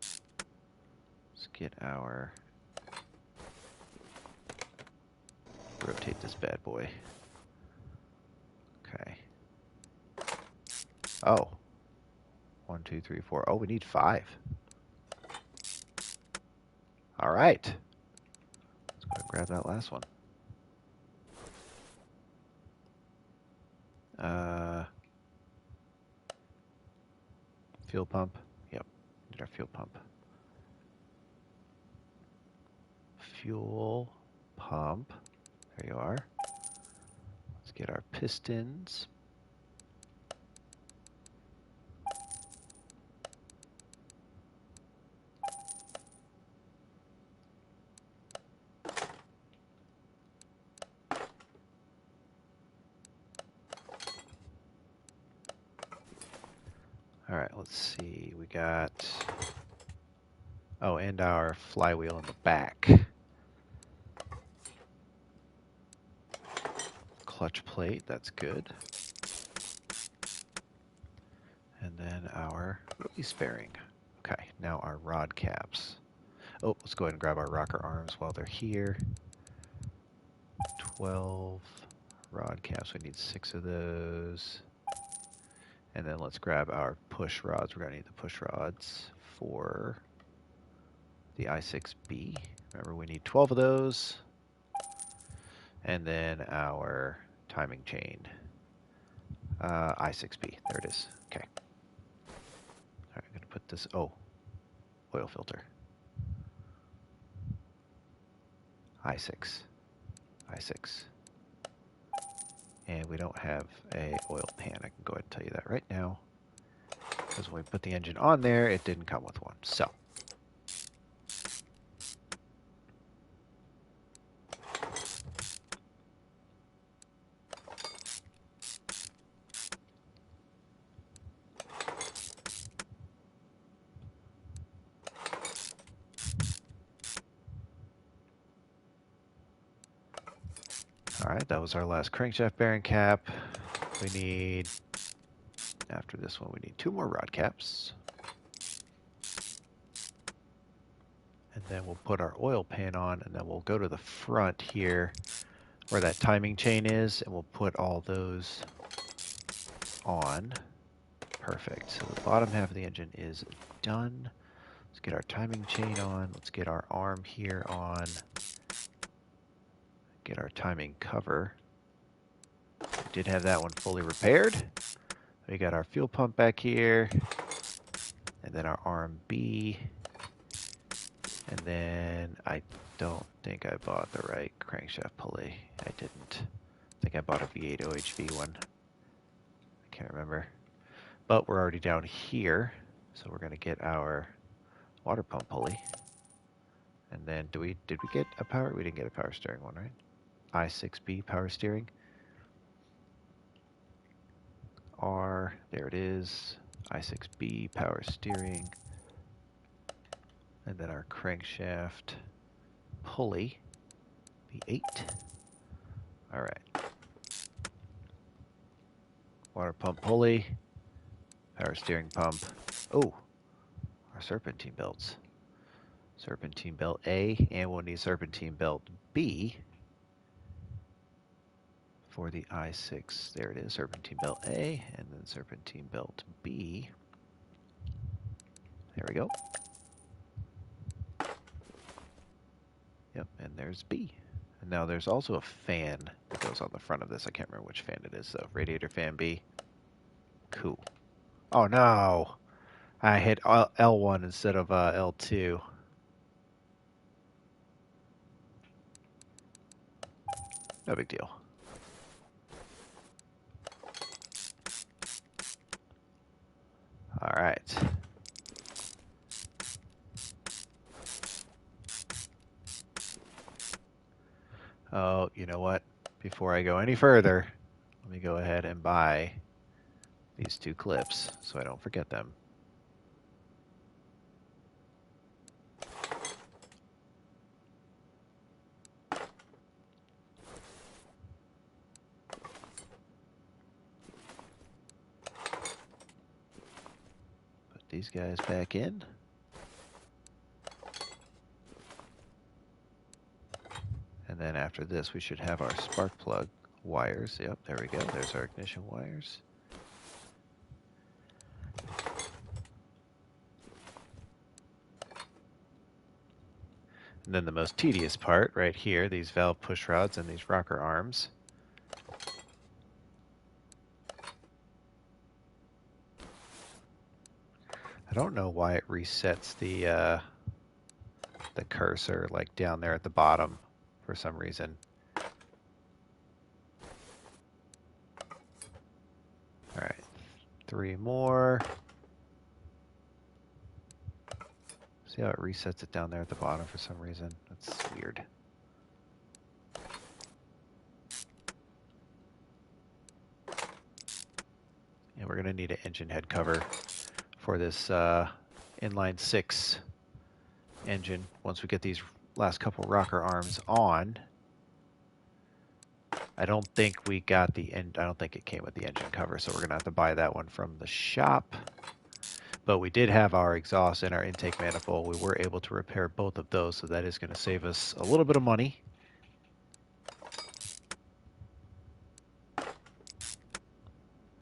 Let's get our... rotate this bad boy. Okay. Oh. 1, 2, 3, 4. Oh, we need 5. All right. Let's go ahead and grab that last one. Fuel pump. Yep. Need our fuel pump. Fuel pump. There you are. Let's get our pistons. All right, let's see. We got... oh, and our flywheel in the back. Clutch plate, that's good. And then our release bearing. Okay, now our rod caps. Oh, let's go ahead and grab our rocker arms while they're here. 12 rod caps. We need 6 of those. And then let's grab our push rods. We're going to need the push rods for the I6B. Remember, we need 12 of those. And then our timing chain. I6B. There it is. Okay. All right, I'm going to put this... oh, oil filter. I6. I6. And we don't have a oil pan. I can go ahead and tell you that right now. Because when we put the engine on there, it didn't come with one. So. Alright, that was our last crankshaft bearing cap. We need, after this one, we need 2 more rod caps. And then we'll put our oil pan on, and then we'll go to the front here where that timing chain is, and we'll put all those on. Perfect. So the bottom half of the engine is done. Let's get our timing chain on. Let's get our arm here on. Get our timing cover. We did have that one fully repaired. We got our fuel pump back here. And then our RMB. And then I don't think I bought the right crankshaft pulley. I didn't. I think I bought a V8 OHV one. I can't remember. But we're already down here. So we're going to get our water pump pulley. And then did we get a power? We didn't get a power steering one, right? I6B power steering. R, there it is. I6B power steering. And then our crankshaft pulley, V8. All right. Water pump pulley, power steering pump. Oh, our serpentine belts. Serpentine belt A, and we'll need serpentine belt B for the I6. There it is, serpentine belt A, and then serpentine belt B. There we go. Yep, and there's B. And now there's also a fan that goes on the front of this. I can't remember which fan it is, though. Radiator fan B. Cool. Oh, no. I hit L1 instead of L2. No big deal. All right. Oh, you know what? Before I go any further, let me go ahead and buy these 2 clips so I don't forget them. these guys back in. And then after this, we should have our spark plug wires. Yep, there we go. There's our ignition wires. And then the most tedious part right here, these valve push rods and these rocker arms. I don't know why it resets the cursor like down there at the bottom for some reason. All right, 3 more. See how it resets it down there at the bottom for some reason? That's weird. And we're going to need an engine head cover for this inline 6 engine once we get these last couple rocker arms on. I don't think we got the end. I don't think it came with the engine cover, so we're going to have to buy that one from the shop. But we did have our exhaust and our intake manifold. We were able to repair both of those, so that is going to save us a little bit of money.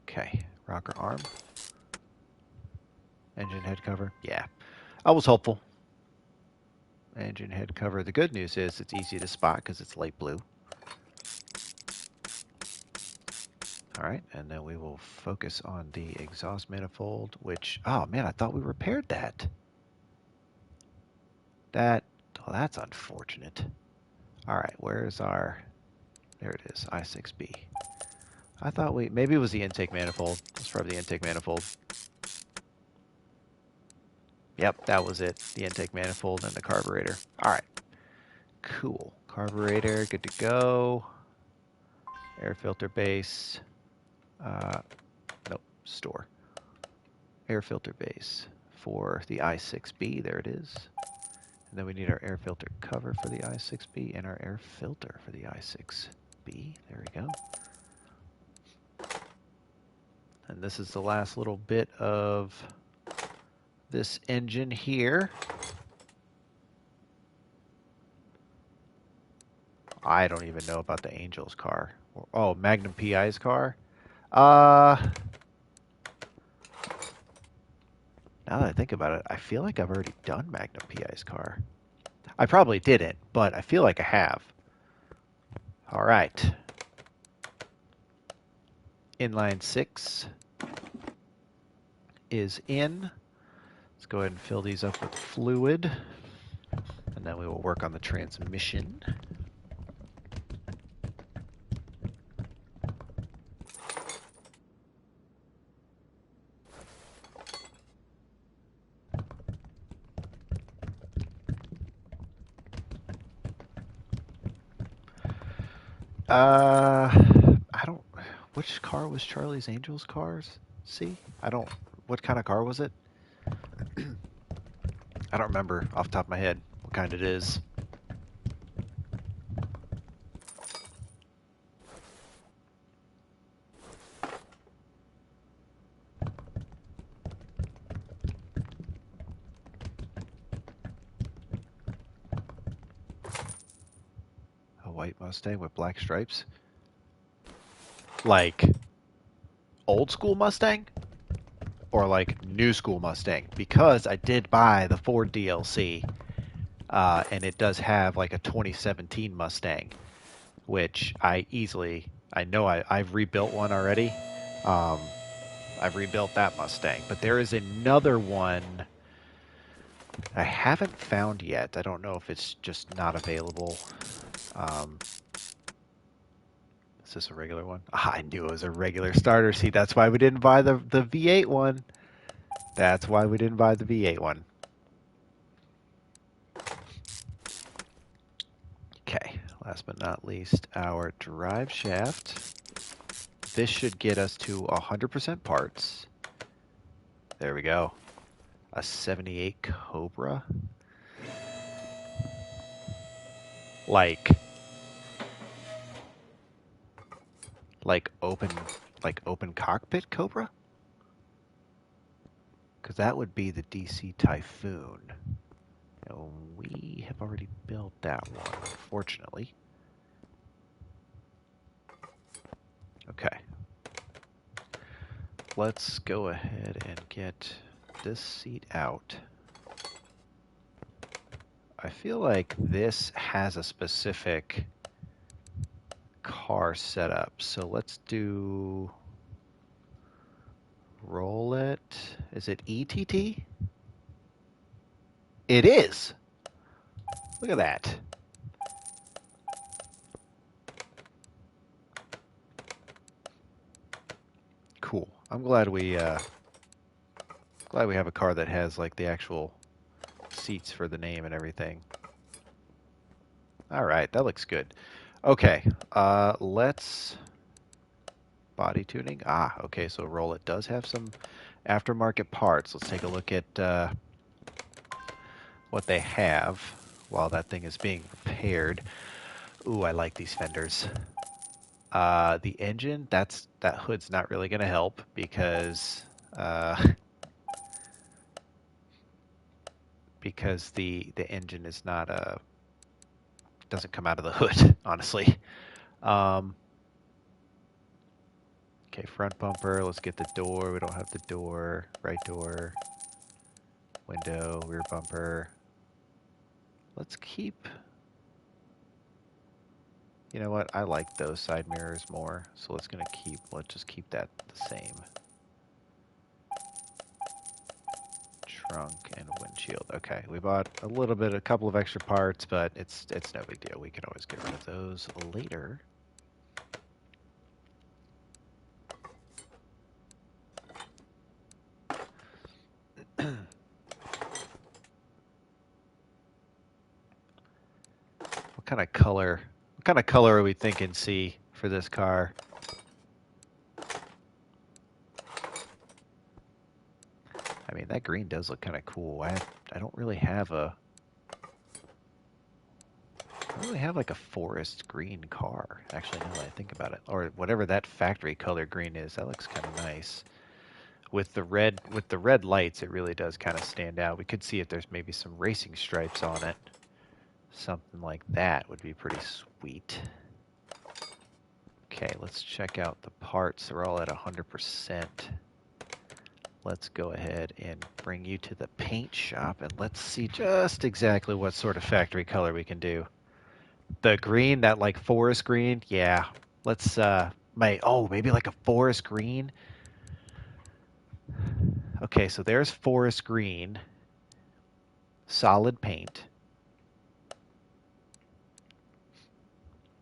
Okay, rocker arm. Engine head cover. Yeah, I was hopeful. Engine head cover. The good news is it's easy to spot because it's light blue. All right, and then we will focus on the exhaust manifold, which, oh man, I thought we repaired that. Oh, that's unfortunate. All right, where's our, there it is, I6B. I thought maybe it was the intake manifold. It's probably the intake manifold. Yep, that was it. The intake manifold and the carburetor. All right, cool. Carburetor, good to go. Air filter base. Nope, store. Air filter base for the i6B. There it is. And then we need our air filter cover for the i6B and our air filter for the i6B. There we go. And this is the last little bit of this engine here. I don't even know about the Angel's car. Oh, Magnum PI's car. Now that I think about it, I feel like I've already done Magnum PI's car. I probably didn't, but I feel like I have. All right. Inline 6 is in. Let's go ahead and fill these up with fluid, and then we will work on the transmission. I don't. Which car was Charlie's Angels cars? See, what kind of car was it? I don't remember off the top of my head what kind it is. A white Mustang with black stripes? Like old school Mustang? Or like new school Mustang? Because I did buy the Ford DLC, and it does have like a 2017 Mustang, which I've rebuilt one already. I've rebuilt that Mustang, but there is another one I haven't found yet. I don't know if it's just not available. Is this a regular one? I knew it was a regular starter seat. That's why we didn't buy the V8 one. That's why we didn't buy the V8 one. Okay, last but not least, our drive shaft. This should get us to 100% parts. There we go. A 78 Cobra. Like open cockpit Cobra? Because that would be the DC Typhoon. And we have already built that one, unfortunately. Okay. Let's go ahead and get this seat out. I feel like this has a specific car setup. So let's do roll it. Is it ETT? It is. Look at that. Cool. I'm glad we have a car that has like the actual seats for the name and everything. All right, that looks good. Okay, let's body tuning. Ah, okay, so roll it does have some aftermarket parts. Let's take a look at what they have while that thing is being repaired. Ooh, I like these fenders. The engine, that hood's not really going to help because because the engine is not doesn't come out of the hood, honestly. Okay, front bumper. Let's get the door. We don't have the door. Right door. Window. Rear bumper. Let's keep... You know what? I like those side mirrors more, so let's just keep that the same. Trunk and windshield. Okay, we bought a couple of extra parts, but it's no big deal. We can always get rid of those later. What kind of color are we thinking, C, for this car? I mean, that green does look kind of cool. I don't really have like a forest green car. Actually, now that I think about it, or whatever that factory color green is, that looks kind of nice. With the red lights, it really does kind of stand out. We could see if there's maybe some racing stripes on it. Something like that would be pretty sweet. Okay, let's check out the parts. They're all at 100%. Let's go ahead and bring you to the paint shop and let's see just exactly what sort of factory color we can do. The green, that like forest green, yeah. Let's maybe like a forest green. Okay, so there's forest green. Solid paint.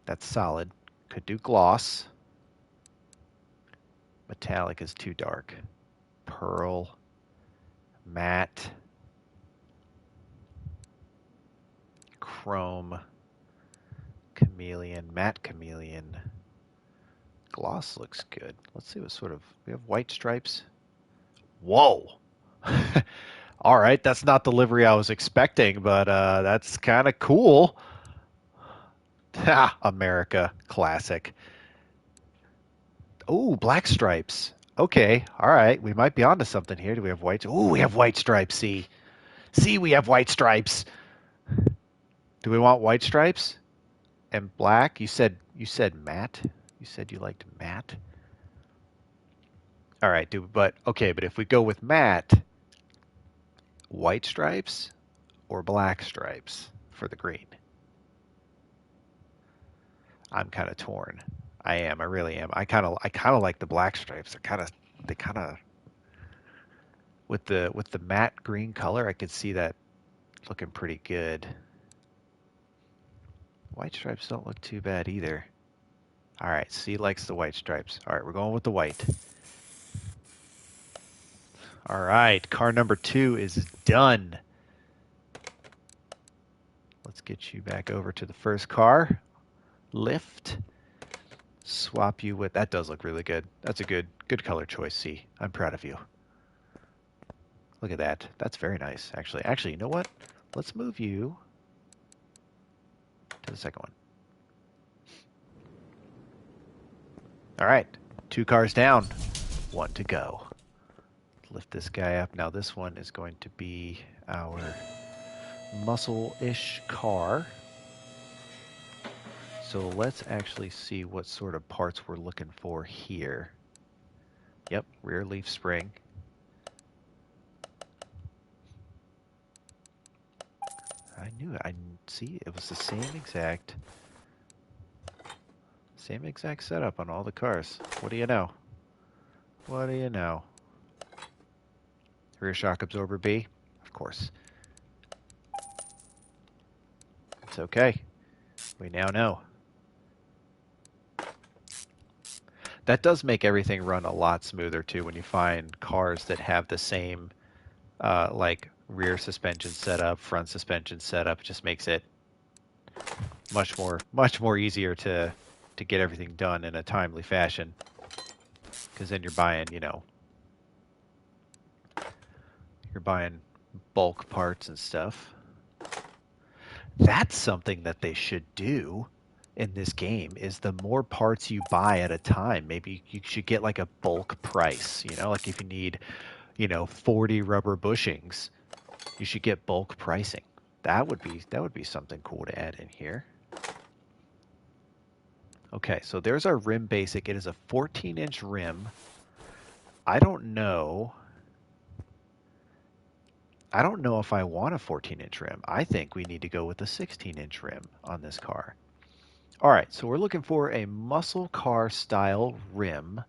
That's solid. Could do gloss. Metallic is too dark. Pearl. Matte. Chrome. Chameleon. Matte chameleon. Gloss looks good. Let's see what sort of... We have white stripes. Whoa! All right, that's not the livery I was expecting, but that's kind of cool. Ha! America. Classic. Oh, black stripes. Okay, all right. We might be onto something here. Do we have white? Oh, we have white stripes. See, we have white stripes. Do we want white stripes and black? You said matte. You said you liked matte. All right, but if we go with matte, white stripes or black stripes for the green? I'm kind of torn. I am. I really am. I kind of like the black stripes. They kind of with the matte green color. I could see that looking pretty good. White stripes don't look too bad either. All right, C likes the white stripes. All right, we're going with the white. All right, car number 2 is done. Let's get you back over to the first car. Lift. Swap you with... That does look really good. That's a good color choice, C. I'm proud of you. Look at that. That's very nice, actually. Actually, you know what? Let's move you to the second one. All right, 2 cars down, 1 to go. lift this guy up. Now this one is going to be our muscle-ish car. So let's actually see what sort of parts we're looking for here. Yep, rear leaf spring. I knew it. I see it was the same exact setup on all the cars. What do you know? What do you know? Rear shock absorber B? Of course. It's okay. We now know. That does make everything run a lot smoother too when you find cars that have the same like rear suspension setup, front suspension setup. It just makes it much more easier to get everything done in a timely fashion. Because then you're buying, you're buying bulk parts and stuff. That's something that they should do in this game, is the more parts you buy at a time, maybe you should get like a bulk price, like if you need, 40 rubber bushings, you should get bulk pricing. That would be something cool to add in here. Okay, so there's our rim basic. It is a 14-inch rim. I don't know if I want a 14-inch rim. I think we need to go with a 16-inch rim on this car. All right, so we're looking for a muscle car style rim.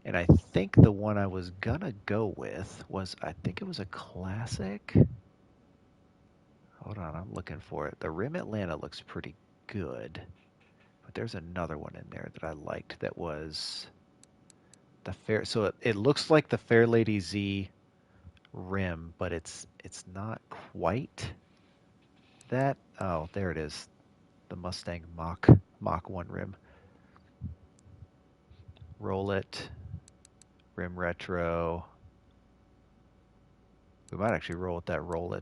And I think the one I was going to go with was, I think it was a classic. Hold on, I'm looking for it. The Rim Atlanta looks pretty good. But there's another one in there that I liked that was the Fair. So it looks like the Fairlady Z rim, but it's not quite that. Oh, there it is. The Mustang Mach 1 rim. Roll it. Rim retro. We might actually roll with that roll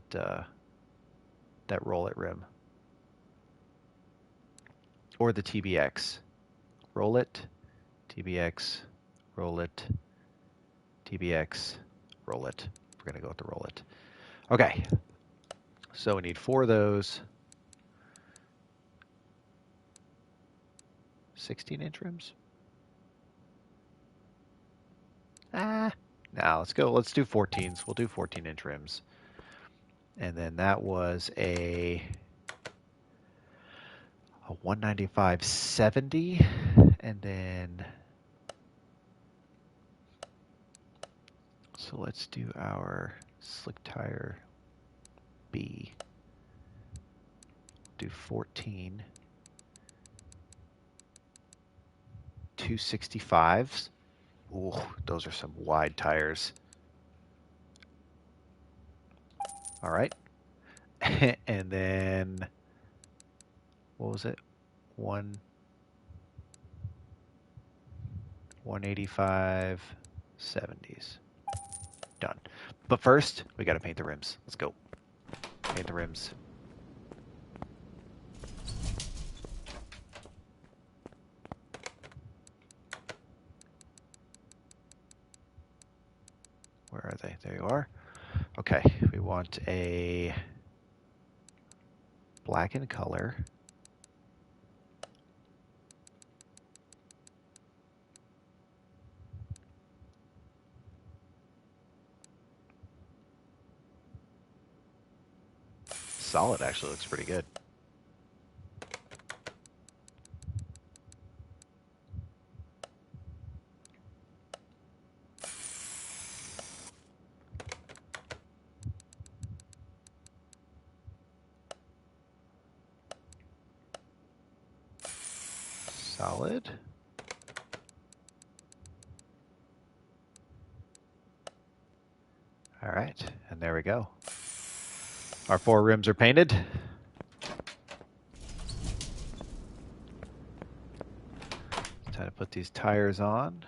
it rim. Or the TBX. Roll it, TBX, roll it, TBX, roll it. We're gonna go with the roll it. Okay. So we need 4 of those. 16-inch rims? Now let's go. Let's do 14s. We'll do 14-inch rims. And then that was a 195/70, and then so let's do our slick tire B. Do 14 265s. Ooh, those are some wide tires. All right. And then what was it? 185 70s. Done. But first, we got to paint the rims. Let's go. Paint the rims. Where are they? There you are. Okay, we want a black in color. Solid actually looks pretty good. Solid. All right, and there we go. Our 4 rims are painted. Time to put these tires on.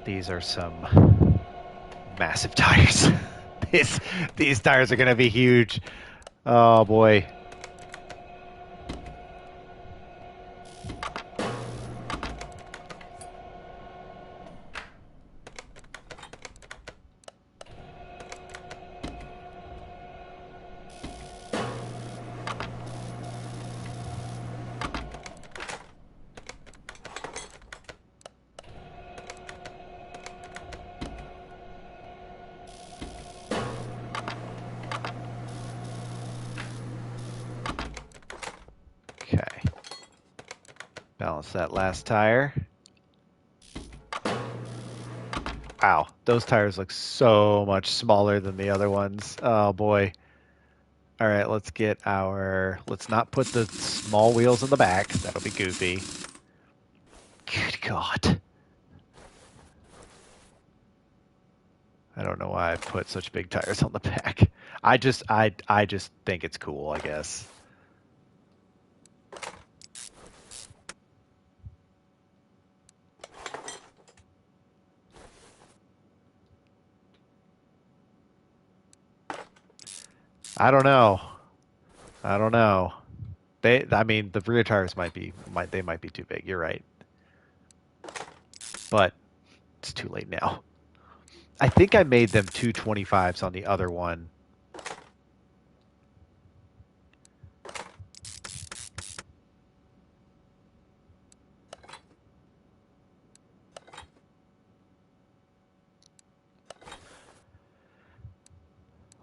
These are some massive tires. These tires are going to be huge. Oh boy. Lost that last tire. Ow, those tires look so much smaller than the other ones. Oh boy. All right, let's not put the small wheels in the back. That'll be goofy. Good God. I don't know why I put such big tires on the back. I just think it's cool, I guess. I don't know. I mean, the rear tires might be too big. You're right. But it's too late now. I think I made them 225s on the other one.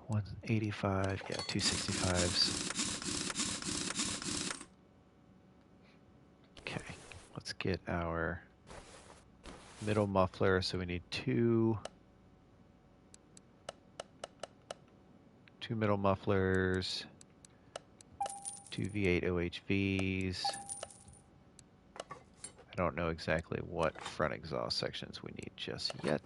One 85, yeah, 265s. Okay, let's get our middle muffler. So we need two middle mufflers, two V8 OHVs. I don't know exactly what front exhaust sections we need just yet.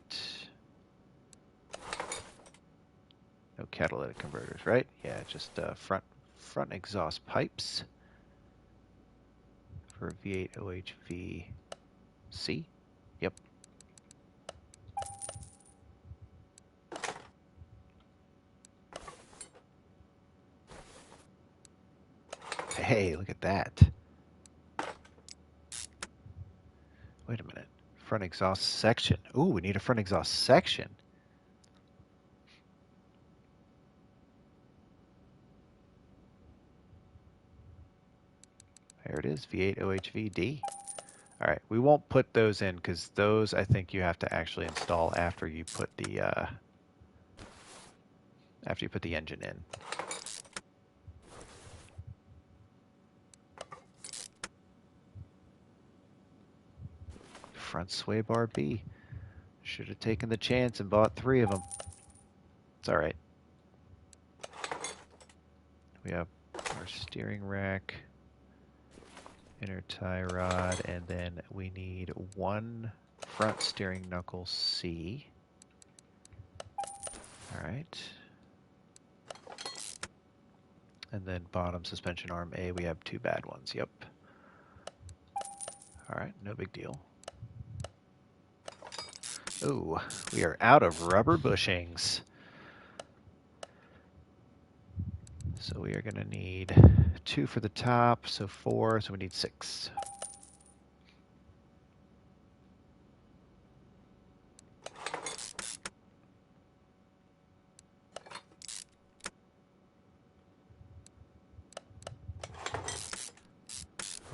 No catalytic converters, right? Yeah, just front exhaust pipes for V8 OHV C. Yep. Hey, look at that. Wait a minute. Front exhaust section. Ooh, we need a front exhaust section. There it is, V8 OHVD. All right, we won't put those in because those I think you have to actually install after you put the engine in. Front sway bar B. Should have taken the chance and bought 3 of them. It's all right. We have our steering rack, inner tie rod, and then we need 1 front steering knuckle C. All right. And then bottom suspension arm A, we have 2 bad ones. Yep. All right, no big deal. Ooh, we are out of rubber bushings. So we are going to need 2 for the top, so 4, so we need 6.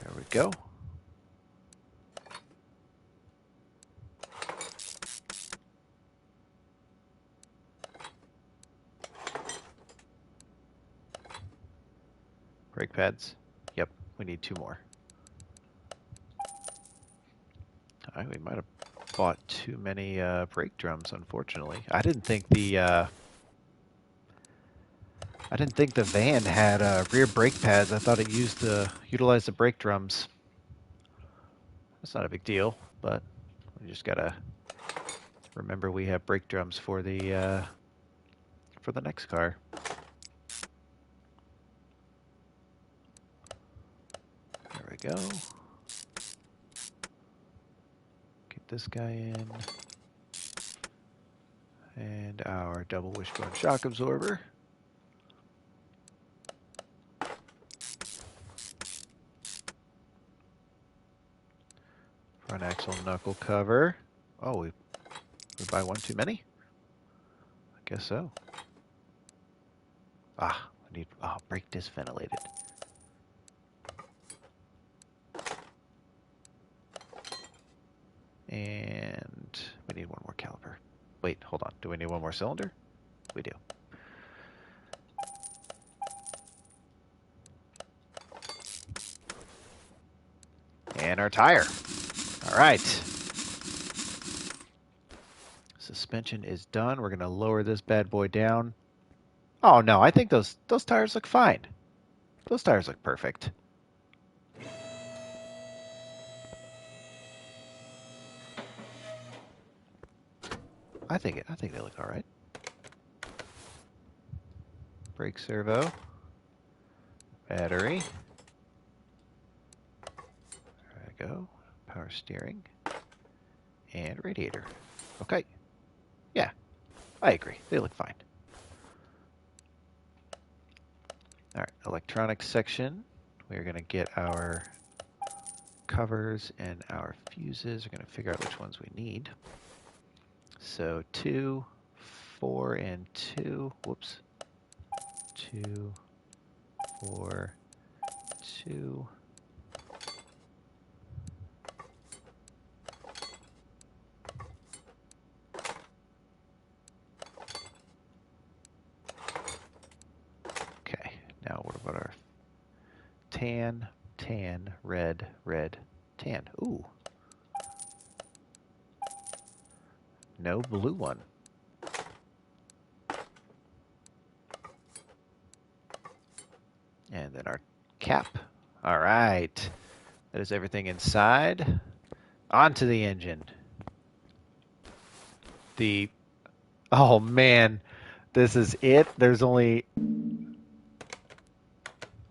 There we go. Brake pads. Yep, we need 2 more. All right, we might have bought too many brake drums, unfortunately. I didn't think the van had rear brake pads. I thought it utilized the brake drums. That's not a big deal, but we just gotta remember we have brake drums for the next car. There we go. Get this guy in. And our double wishbone shock absorber. Front axle knuckle cover. Oh, we buy 1 too many? I guess so. I need brake disc ventilated. And we need 1 more caliper. Wait, hold on. Do we need 1 more cylinder? We do. And our tire. All right. Suspension is done. We're going to lower this bad boy down. Oh, no, I think those tires look fine. Those tires look perfect. I think they look all right. Brake servo. Battery. There we go. Power steering. And radiator. Okay. Yeah, I agree. They look fine. All right, electronics section. We're going to get our covers and our fuses. We're going to figure out which ones we need. So 2, 4, and 2. Whoops. 2, 4, 2. Okay, now what about our tan, tan, red, red, tan? Ooh. No blue one. And then our cap. All right. That is everything inside. Onto the engine. Oh man, this is it. There's only...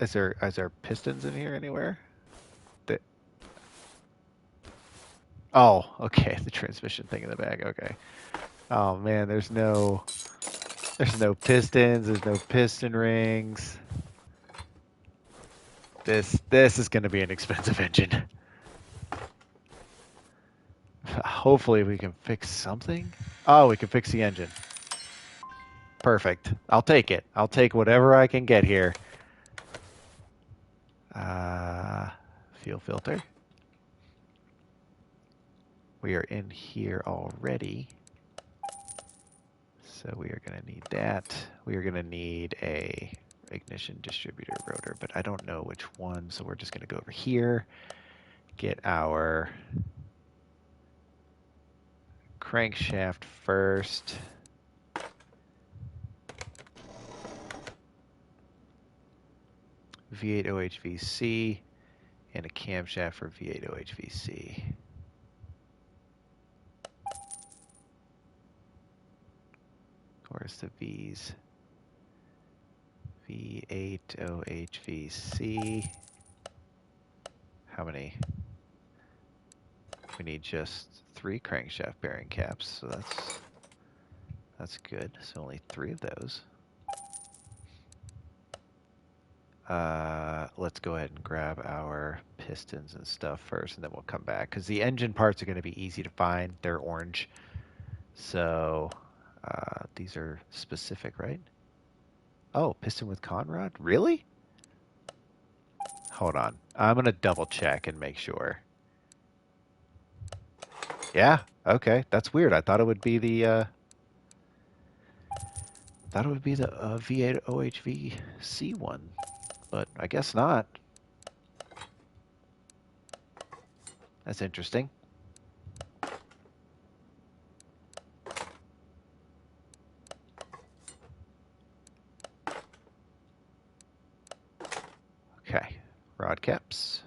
Is there pistons in here anywhere? Oh, okay. The transmission thing in the back. Okay. Oh man, there's no pistons. There's no piston rings. This is going to be an expensive engine. Hopefully we can fix something. Oh, we can fix the engine. Perfect. I'll take it. I'll take whatever I can get here. Fuel filter. We are in here already. So we are going to need that. We are going to need a ignition distributor rotor, but I don't know which one. So we're just going to go over here, get our crankshaft first. V8 OHVC and a camshaft for V8 OHVC. Where's the V's? V8 OHVC. How many? We need just 3 crankshaft bearing caps, so that's good. So only 3 of those. Let's go ahead and grab our pistons and stuff first, and then we'll come back. Because the engine parts are going to be easy to find. They're orange. So these are specific, right? Oh, piston with conrod? Really? Hold on. I'm going to double check and make sure. Yeah, okay. That's weird. I thought it would be the V8 OHVC one, but I guess not. That's interesting. Okay, rod caps.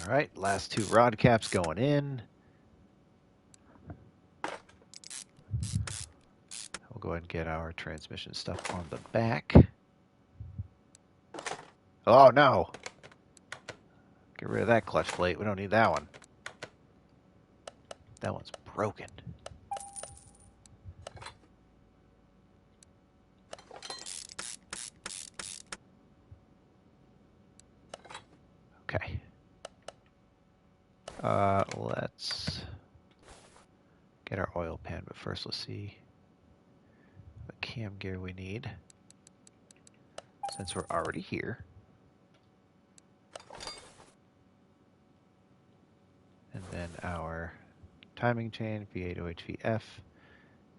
All right, last 2 rod caps going in. We'll go ahead and get our transmission stuff on the back. Oh no! Get rid of that clutch plate. We don't need that one. That one's broken. Okay. Let's get our oil pan, but first let's see what cam gear we need. Since we're already here. And then our timing chain, V8 OHVF,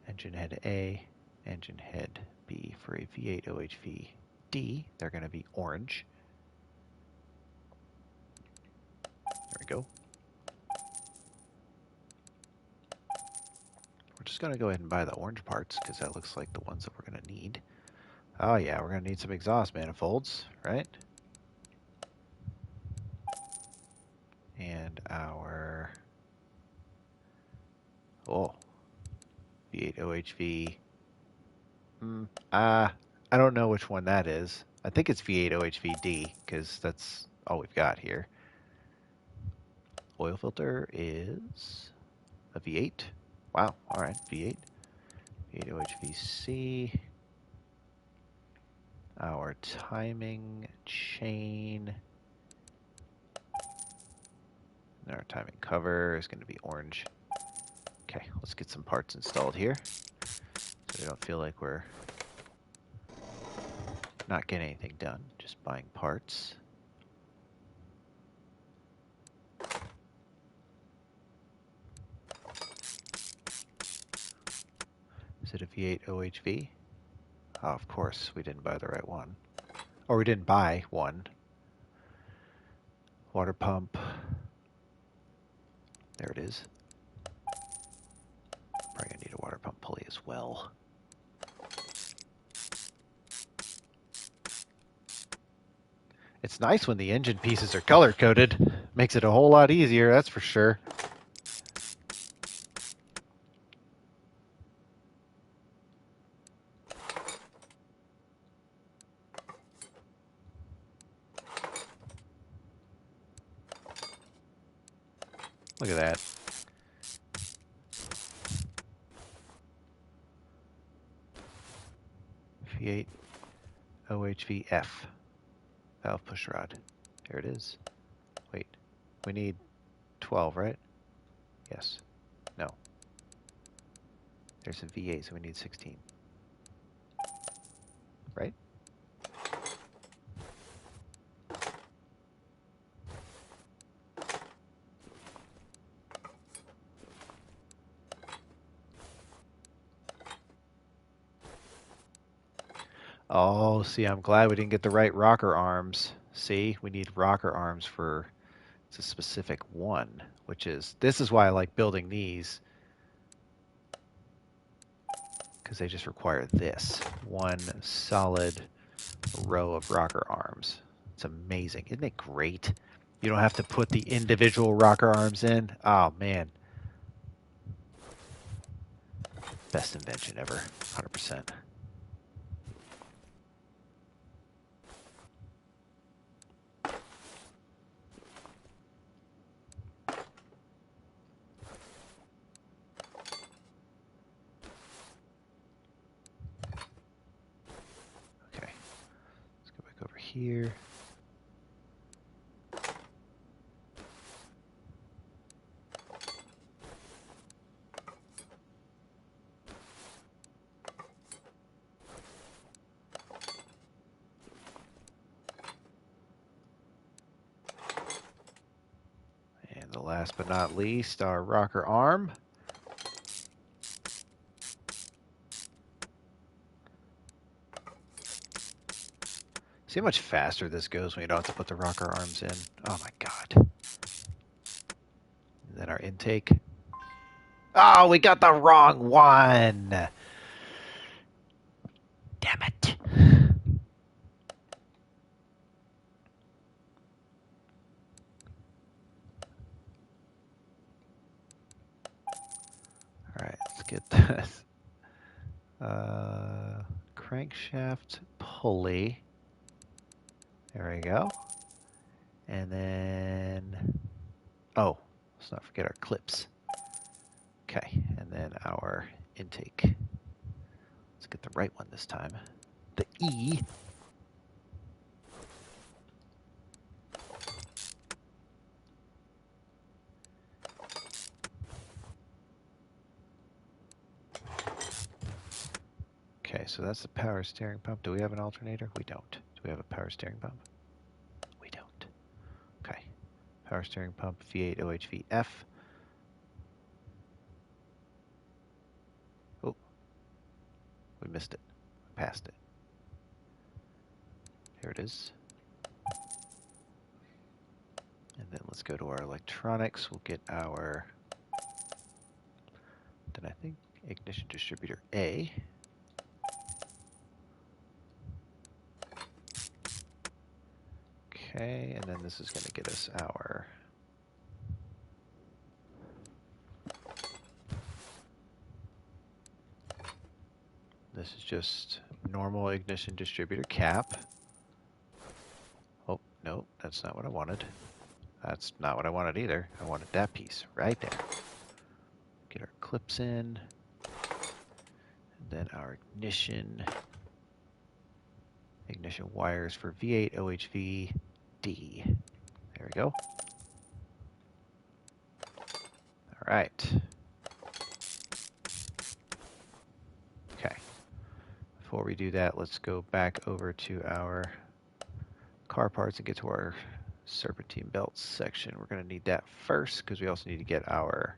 engine head A, engine head B. For a V8 OHVD, they're going to be orange. There we go. We're just going to go ahead and buy the orange parts because that looks like the ones that we're going to need. Oh yeah, we're going to need some exhaust manifolds, right? And our V8 OHV. I don't know which one that is. I think it's V8 OHVD because that's all we've got here. Oil filter is a V8. Wow, all right, V8. V8 OHVC. Our timing chain. And our timing cover is going to be orange. Okay, let's get some parts installed here so we don't feel like we're not getting anything done, just buying parts. Is it a V8 OHV? Oh, of course, we didn't buy the right one. Or we didn't buy one. Water pump. There it is. Probably gonna need a water pump pulley as well. It's nice when the engine pieces are color-coded. Makes it a whole lot easier, that's for sure. Look at that. V8 OHVF. Valve push rod. There it is. Wait, we need 12, right? Yes. No. There's a V8, so we need 16. Right? Oh, see, I'm glad we didn't get the right rocker arms. See, we need rocker arms for it's a specific one, which is, this is why I like building these. Because they just require this. One solid row of rocker arms. It's amazing. Isn't it great? You don't have to put the individual rocker arms in. Oh, man. Best invention ever. 100%. Okay. Let's go back over here. And the last but not least, our rocker arm. See how much faster this goes when you don't have to put the rocker arms in? Oh my god. And then our intake. Oh, we got the wrong one! Damn it. Alright, let's get this. Crankshaft pulley. There we go. And then, oh, let's not forget our clips. Okay, and then our intake. Let's get the right one this time. The E. Okay, so that's the power steering pump. Do we have an alternator? We don't. Do we have a power steering pump? We don't. Okay. Power steering pump V8 OHVF. Oh, we missed it. Passed it. Here it is. And then let's go to our electronics. We'll get our, then I think, ignition distributor A. Okay, and then this is going to get us our this is just normal ignition distributor cap. Oh, no, that's not what I wanted. That's not what I wanted either. I wanted that piece right there. Get our clips in. And then our ignition wires for V8 OHV D. There we go. All right. Okay. Before we do that, let's go back over to our car parts and get to our serpentine belt section. We're going to need that first because we also need to get our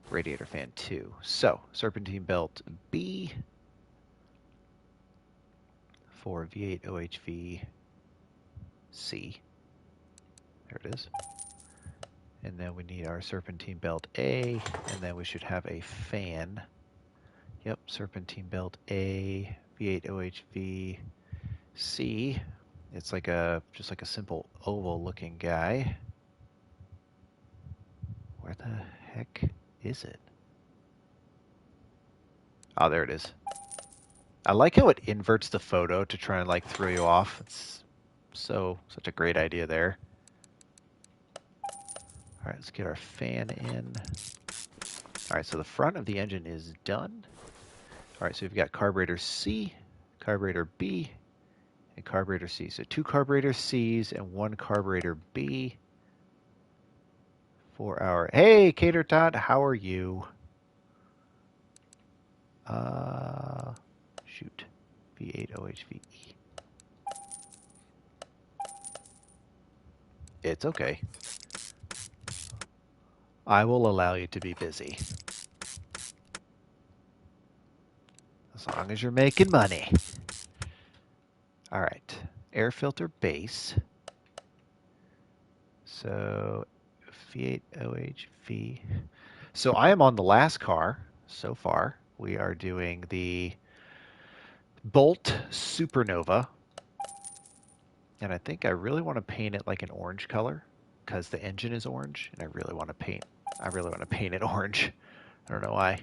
radiator fan 2. So, serpentine belt B for V8 OHV C. There it is. And then we need our serpentine belt A, and then we should have a fan. Yep, serpentine belt A, V8 OHV C. It's like just like a simple oval looking guy. Where the heck is it? Oh, there it is. I like how it inverts the photo to try and like throw you off. It's such a great idea there. All right, let's get our fan in. All right, so the front of the engine is done. All right, so we've got carburetor C, carburetor B, and carburetor C. So 2 carburetor C's and 1 carburetor B for our... Hey, Cater Todd, how are you? Shoot. V8OHVE. It's okay. I will allow you to be busy. As long as you're making money. All right. Air filter base. So V8OHV. So I am on the last car so far. We are doing the Bolt Supernova. And I think I really want to paint it like an orange color because the engine is orange and I really want to paint it orange. I don't know why.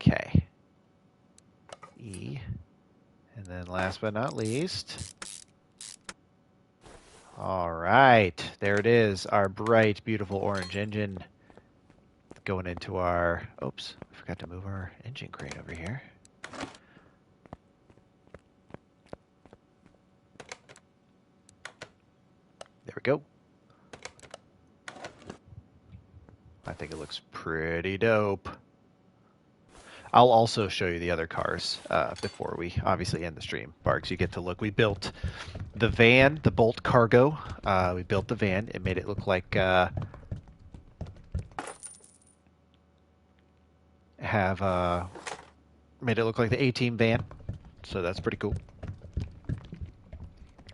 Okay. E. And then last but not least. All right. There it is. Our bright, beautiful orange engine going into our... Oops. I forgot to move our engine crane over here. There we go. I think it looks pretty dope. I'll also show you the other cars before we obviously end the stream. Barks, you get to look. We built the van, the Bolt Cargo. We built the van. It made it look like made it look like the A-Team van. So that's pretty cool.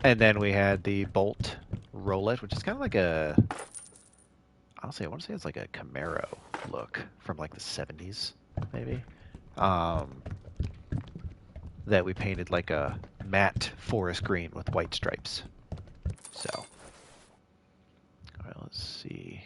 And then we had the Bolt Rollet, which is kind of like a... Honestly, I want to say it's like a Camaro look from like the 70s, maybe. That we painted like a matte forest green with white stripes. So, all right, let's see.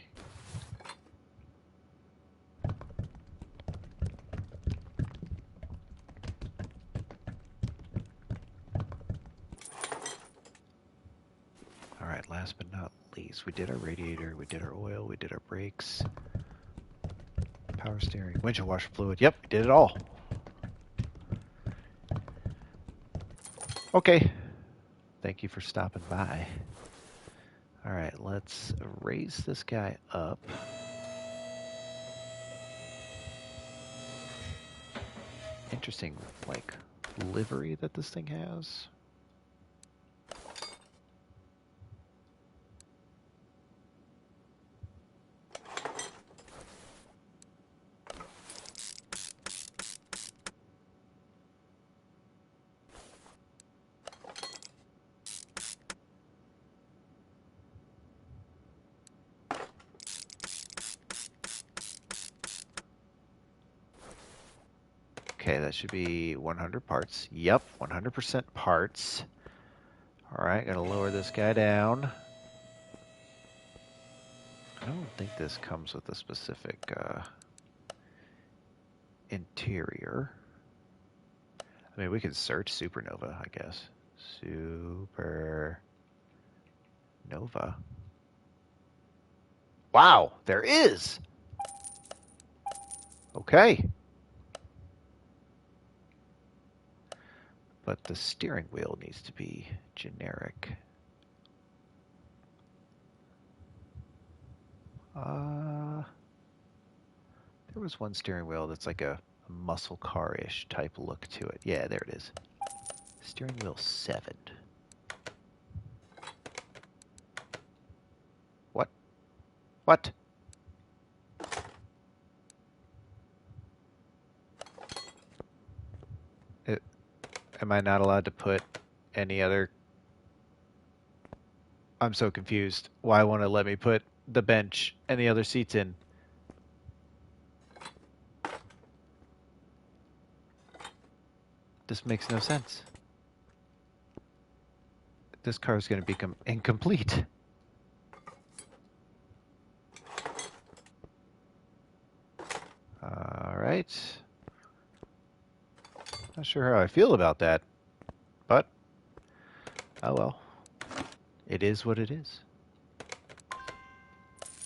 these. We did our radiator, we did our oil, we did our brakes. Power steering, windshield washer fluid. Yep, we did it all. Okay. Thank you for stopping by. All right, let's raise this guy up. Interesting, like, livery that this thing has. Okay, that should be 100 parts. Yep, 100% parts. All right, gotta lower this guy down. I don't think this comes with a specific interior. I mean, we could search Supernova, I guess. Supernova. Wow, there is! Okay. But the steering wheel needs to be generic. There was one steering wheel that's like a muscle car-ish type look to it. Yeah, there it is. Steering wheel 7. What? What? Am I not allowed to put any other... I'm so confused. Why won't it let me put the bench and the other seats in? This makes no sense. This car is going to become incomplete. All right. Not sure how I feel about that, but oh well. It is what it is.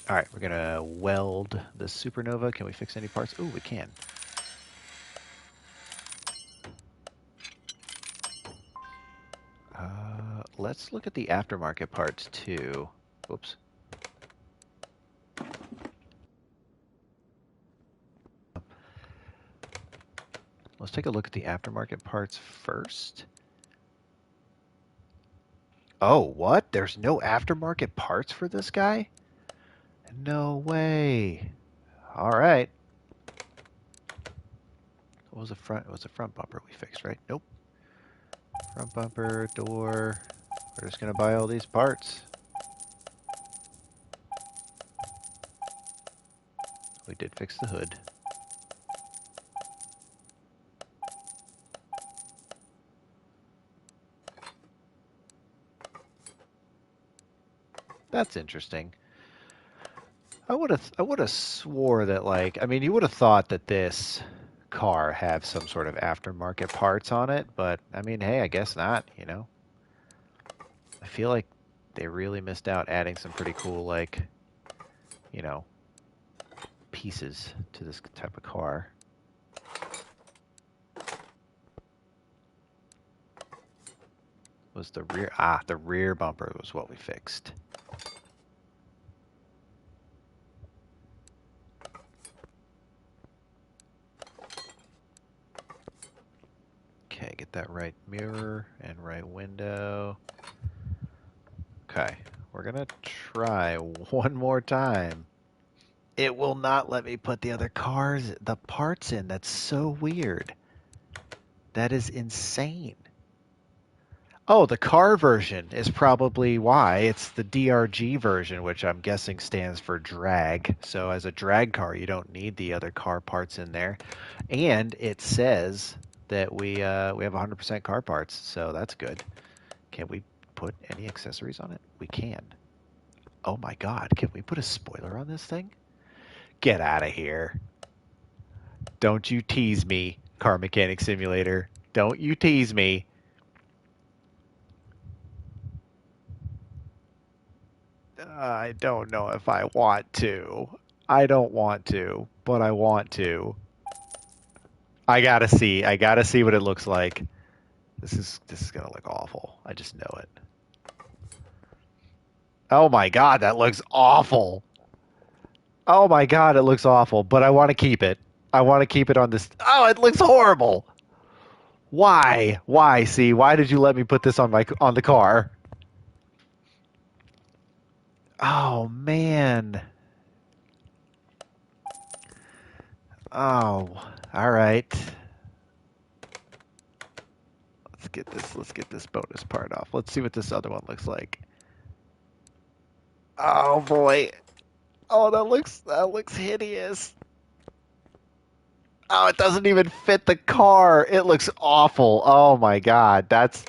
All right, we're going to weld the Supernova. Can we fix any parts? Ooh, we can. Let's look at the aftermarket parts too. Whoops. Let's take a look at the aftermarket parts first. Oh, what? There's no aftermarket parts for this guy? No way. All right. What was the front? It was the front bumper we fixed, right? Nope. Front bumper, door. We're just gonna buy all these parts. We did fix the hood. That's interesting. I would have swore that, like, I mean, you would have thought that this car have some sort of aftermarket parts on it, but I mean, hey, I guess not, you know. I feel like they really missed out adding some pretty cool, like, you know, pieces to this type of car. Was the rear, the rear bumper was what we fixed. Okay, get that right mirror and right window. Okay, we're gonna try one more time. It will not let me put the other cars, the parts in. That's so weird. That is insane. Oh, the car version is probably why. It's the DRG version, which I'm guessing stands for drag. So as a drag car, you don't need the other car parts in there. And it says that we have 100% car parts, so that's good. Can we put any accessories on it? We can. Oh my God, can we put a spoiler on this thing? Get out of here. Don't you tease me, Car Mechanic Simulator. Don't you tease me. I don't know if I want to. I don't want to, but I want to. I gotta see. I gotta see what it looks like. This is gonna look awful. I just know it. Oh my god, that looks awful. Oh my god, it looks awful, but I want to keep it. I want to keep it on this. Oh, it looks horrible. Why? Why? See, why did you let me put this on the car? Oh man. Oh, all right. Let's get this bonus part off. Let's see what this other one looks like. Oh boy. Oh, that looks hideous. Oh, it doesn't even fit the car. It looks awful. Oh my god. That's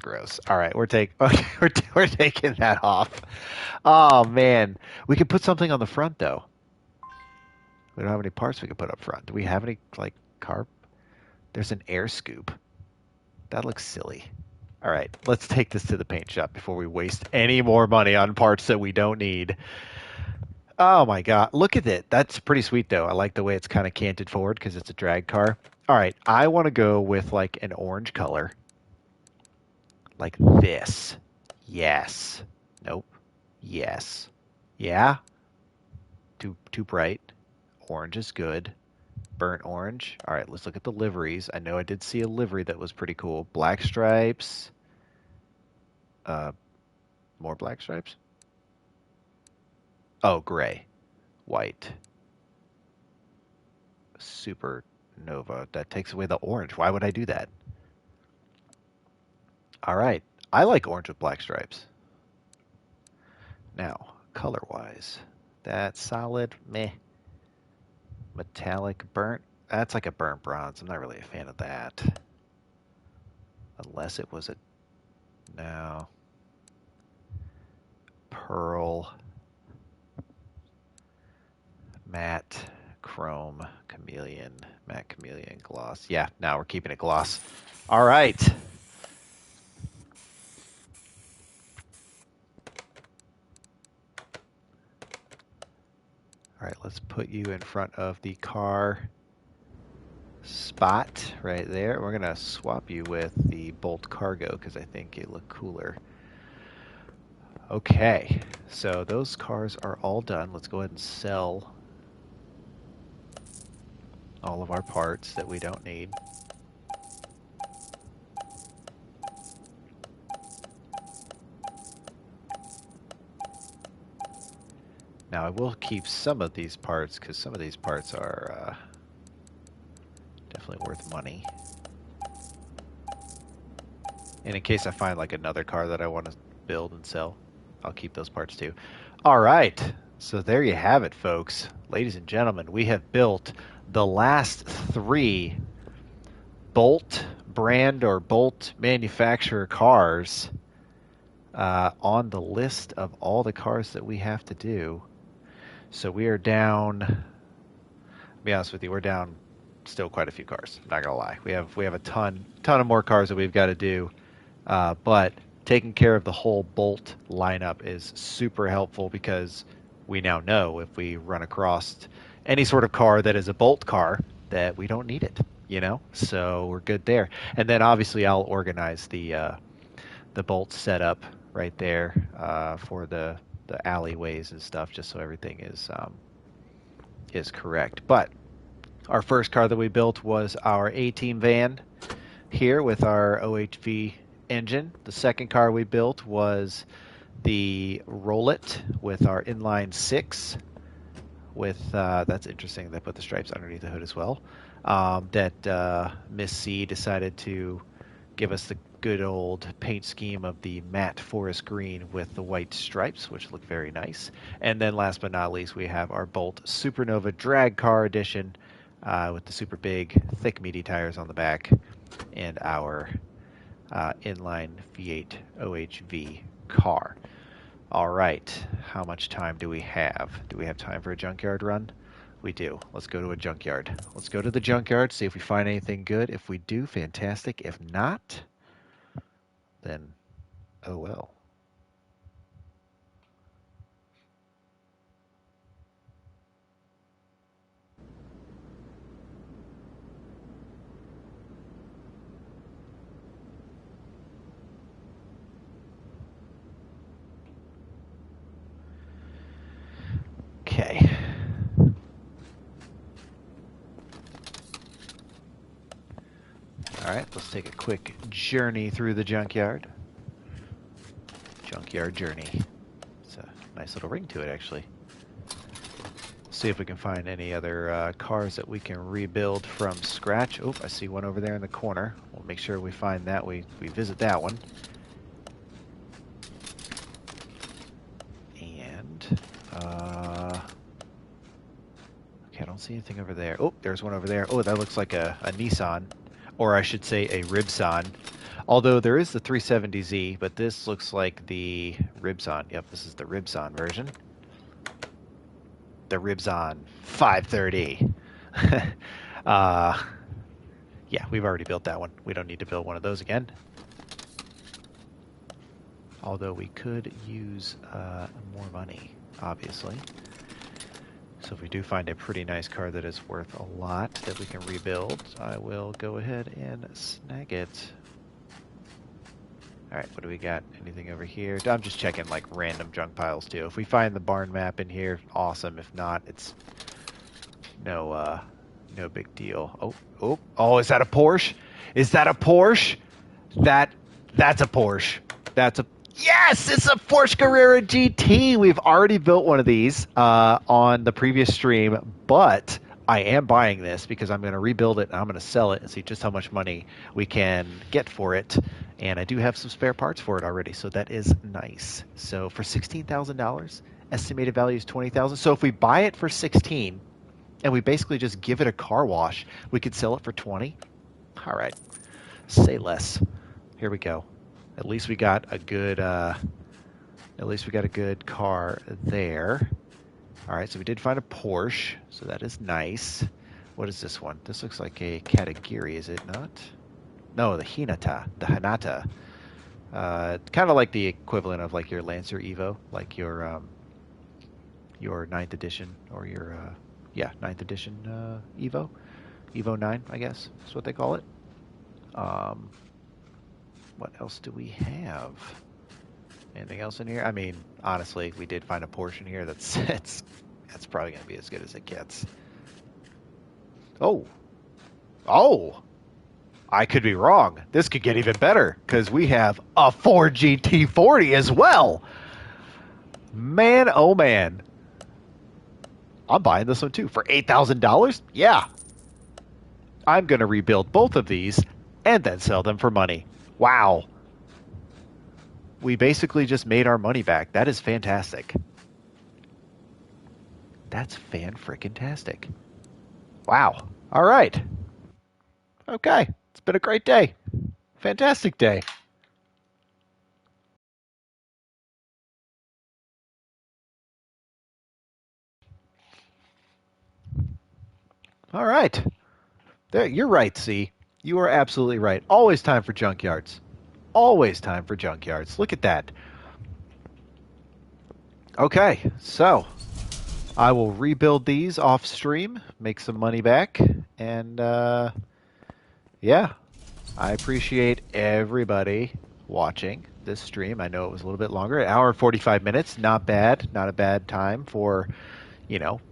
gross. All right, okay, we're taking that off. Oh man. We could put something on the front though. We don't have any parts we could put up front. Do we have any like car? There's an air scoop. That looks silly. All right, let's take this to the paint shop before we waste any more money on parts that we don't need. Oh my God, look at it. That's pretty sweet though. I like the way it's kind of canted forward because it's a drag car. All right, I want to go with like an orange color. Like this. Yes. Nope. Yes. Yeah. Too bright. Orange is good. Burnt orange. All right, let's look at the liveries. I know I did see a livery that was pretty cool. Black stripes. Uh, more black stripes? Oh, gray. White. Supernova. That takes away the orange. Why would I do that? All right. I like orange with black stripes. Now, color-wise. That solid, meh. Metallic burnt. That's like a burnt bronze. I'm not really a fan of that. Unless it was a... No. Pearl. Matte. Chrome. Chameleon. Matte chameleon. Gloss. Yeah, now we're keeping it gloss. All right. All right, let's put you in front of the car spot right there. We're going to swap you with the Bolt Cargo because I think it looked cooler. Okay, so those cars are all done. Let's go ahead and sell all of our parts that we don't need. Now I will keep some of these parts because some of these parts are definitely worth money. And in case I find like another car that I want to build and sell, I'll keep those parts too. All right, so there you have it, folks. Ladies and gentlemen, we have built the last 3 Bolt brand or Bolt manufacturer cars on the list of all the cars that we have to do. So we are down, to be honest with you, we're down still quite a few cars. I'm not gonna lie. We have a ton of more cars that we've got to do. But taking care of the whole Bolt lineup is super helpful because we now know if we run across any sort of car that is a Bolt car that we don't need it, you know? So we're good there. And then obviously I'll organize the Bolt setup right there for the alleyways and stuff just so everything is correct. But our first car that we built was our A-Team van here with our OHV engine. The second car we built was the Roll It with our inline 6 with that's interesting, they put the stripes underneath the hood as well. That Miss C decided to give us the good old paint scheme of the matte forest green with the white stripes, which look very nice. And then last but not least, we have our Bolt Supernova drag car edition with the super big, thick, meaty tires on the back and our inline V8 OHV car. All right, how much time do we have? Do we have time for a junkyard run? We do. Let's go to a junkyard. Let's go to the junkyard, see if we find anything good. If we do, fantastic. If not, then oh well. Alright, let's take a quick journey through the junkyard. Junkyard journey. It's a nice little ring to it, actually. See if we can find any other cars that we can rebuild from scratch. Oh, I see one over there in the corner. We'll make sure we find that. We visit that one. And, okay, I don't see anything over there. Oh, there's one over there. Oh, that looks like a Nissan. Or I should say a Ribson. Although there is the 370Z, but this looks like the Ribson. Yep, this is the Ribson version. The Ribson 530. Yeah, we've already built that one. We don't need to build one of those again. Although we could use more money, obviously. So if we do find a pretty nice car that is worth a lot that we can rebuild, I will go ahead and snag it. Alright, what do we got? Anything over here? I'm just checking like random junk piles too. If we find the barn map in here, awesome. If not, it's no big deal. Oh, is that a Porsche? Is that a Porsche? That's a Porsche. Yes, it's a Porsche Carrera GT. We've already built one of these on the previous stream, but I am buying this because I'm going to rebuild it and I'm going to sell it and see just how much money we can get for it. And I do have some spare parts for it already, so that is nice. So for $16,000, estimated value is $20,000. So if we buy it for 16 and we basically just give it a car wash, we could sell it for 20. All right, say less. Here we go. At least we got a good car there. All right, so we did find a Porsche, so that is nice. What is this one? This looks like a Katagiri, is it not? No, the Hinata. Kind of like the equivalent of like your Lancer Evo, like your 9th edition or your 9th edition Evo 9, I guess is what they call it. What else do we have? Anything else in here? I mean, honestly, we did find a Porsche in here that's probably going to be as good as it gets. Oh, I could be wrong. This could get even better because we have a Ford GT40 as well. Man, oh man. I'm buying this one too for $8,000. Yeah. I'm going to rebuild both of these and then sell them for money. Wow. We basically just made our money back. That is fantastic. That's fan-frickin-tastic. Wow. All right. Okay. It's been a great day. Fantastic day. All right. There, you're right, C. You are absolutely right. Always time for junkyards. Always time for junkyards. Look at that. Okay, so I will rebuild these off stream, make some money back, and yeah, I appreciate everybody watching this stream. I know it was a little bit longer, an hour and 45 minutes. Not bad. Not a bad time for,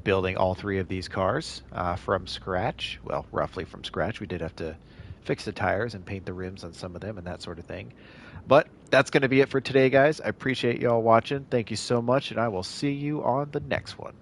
building all three of these cars from scratch. Well, roughly from scratch. We did have to fix the tires and paint the rims on some of them and that sort of thing. But that's going to be it for today, guys. I appreciate y'all watching. Thank you so much, and I will see you on the next one.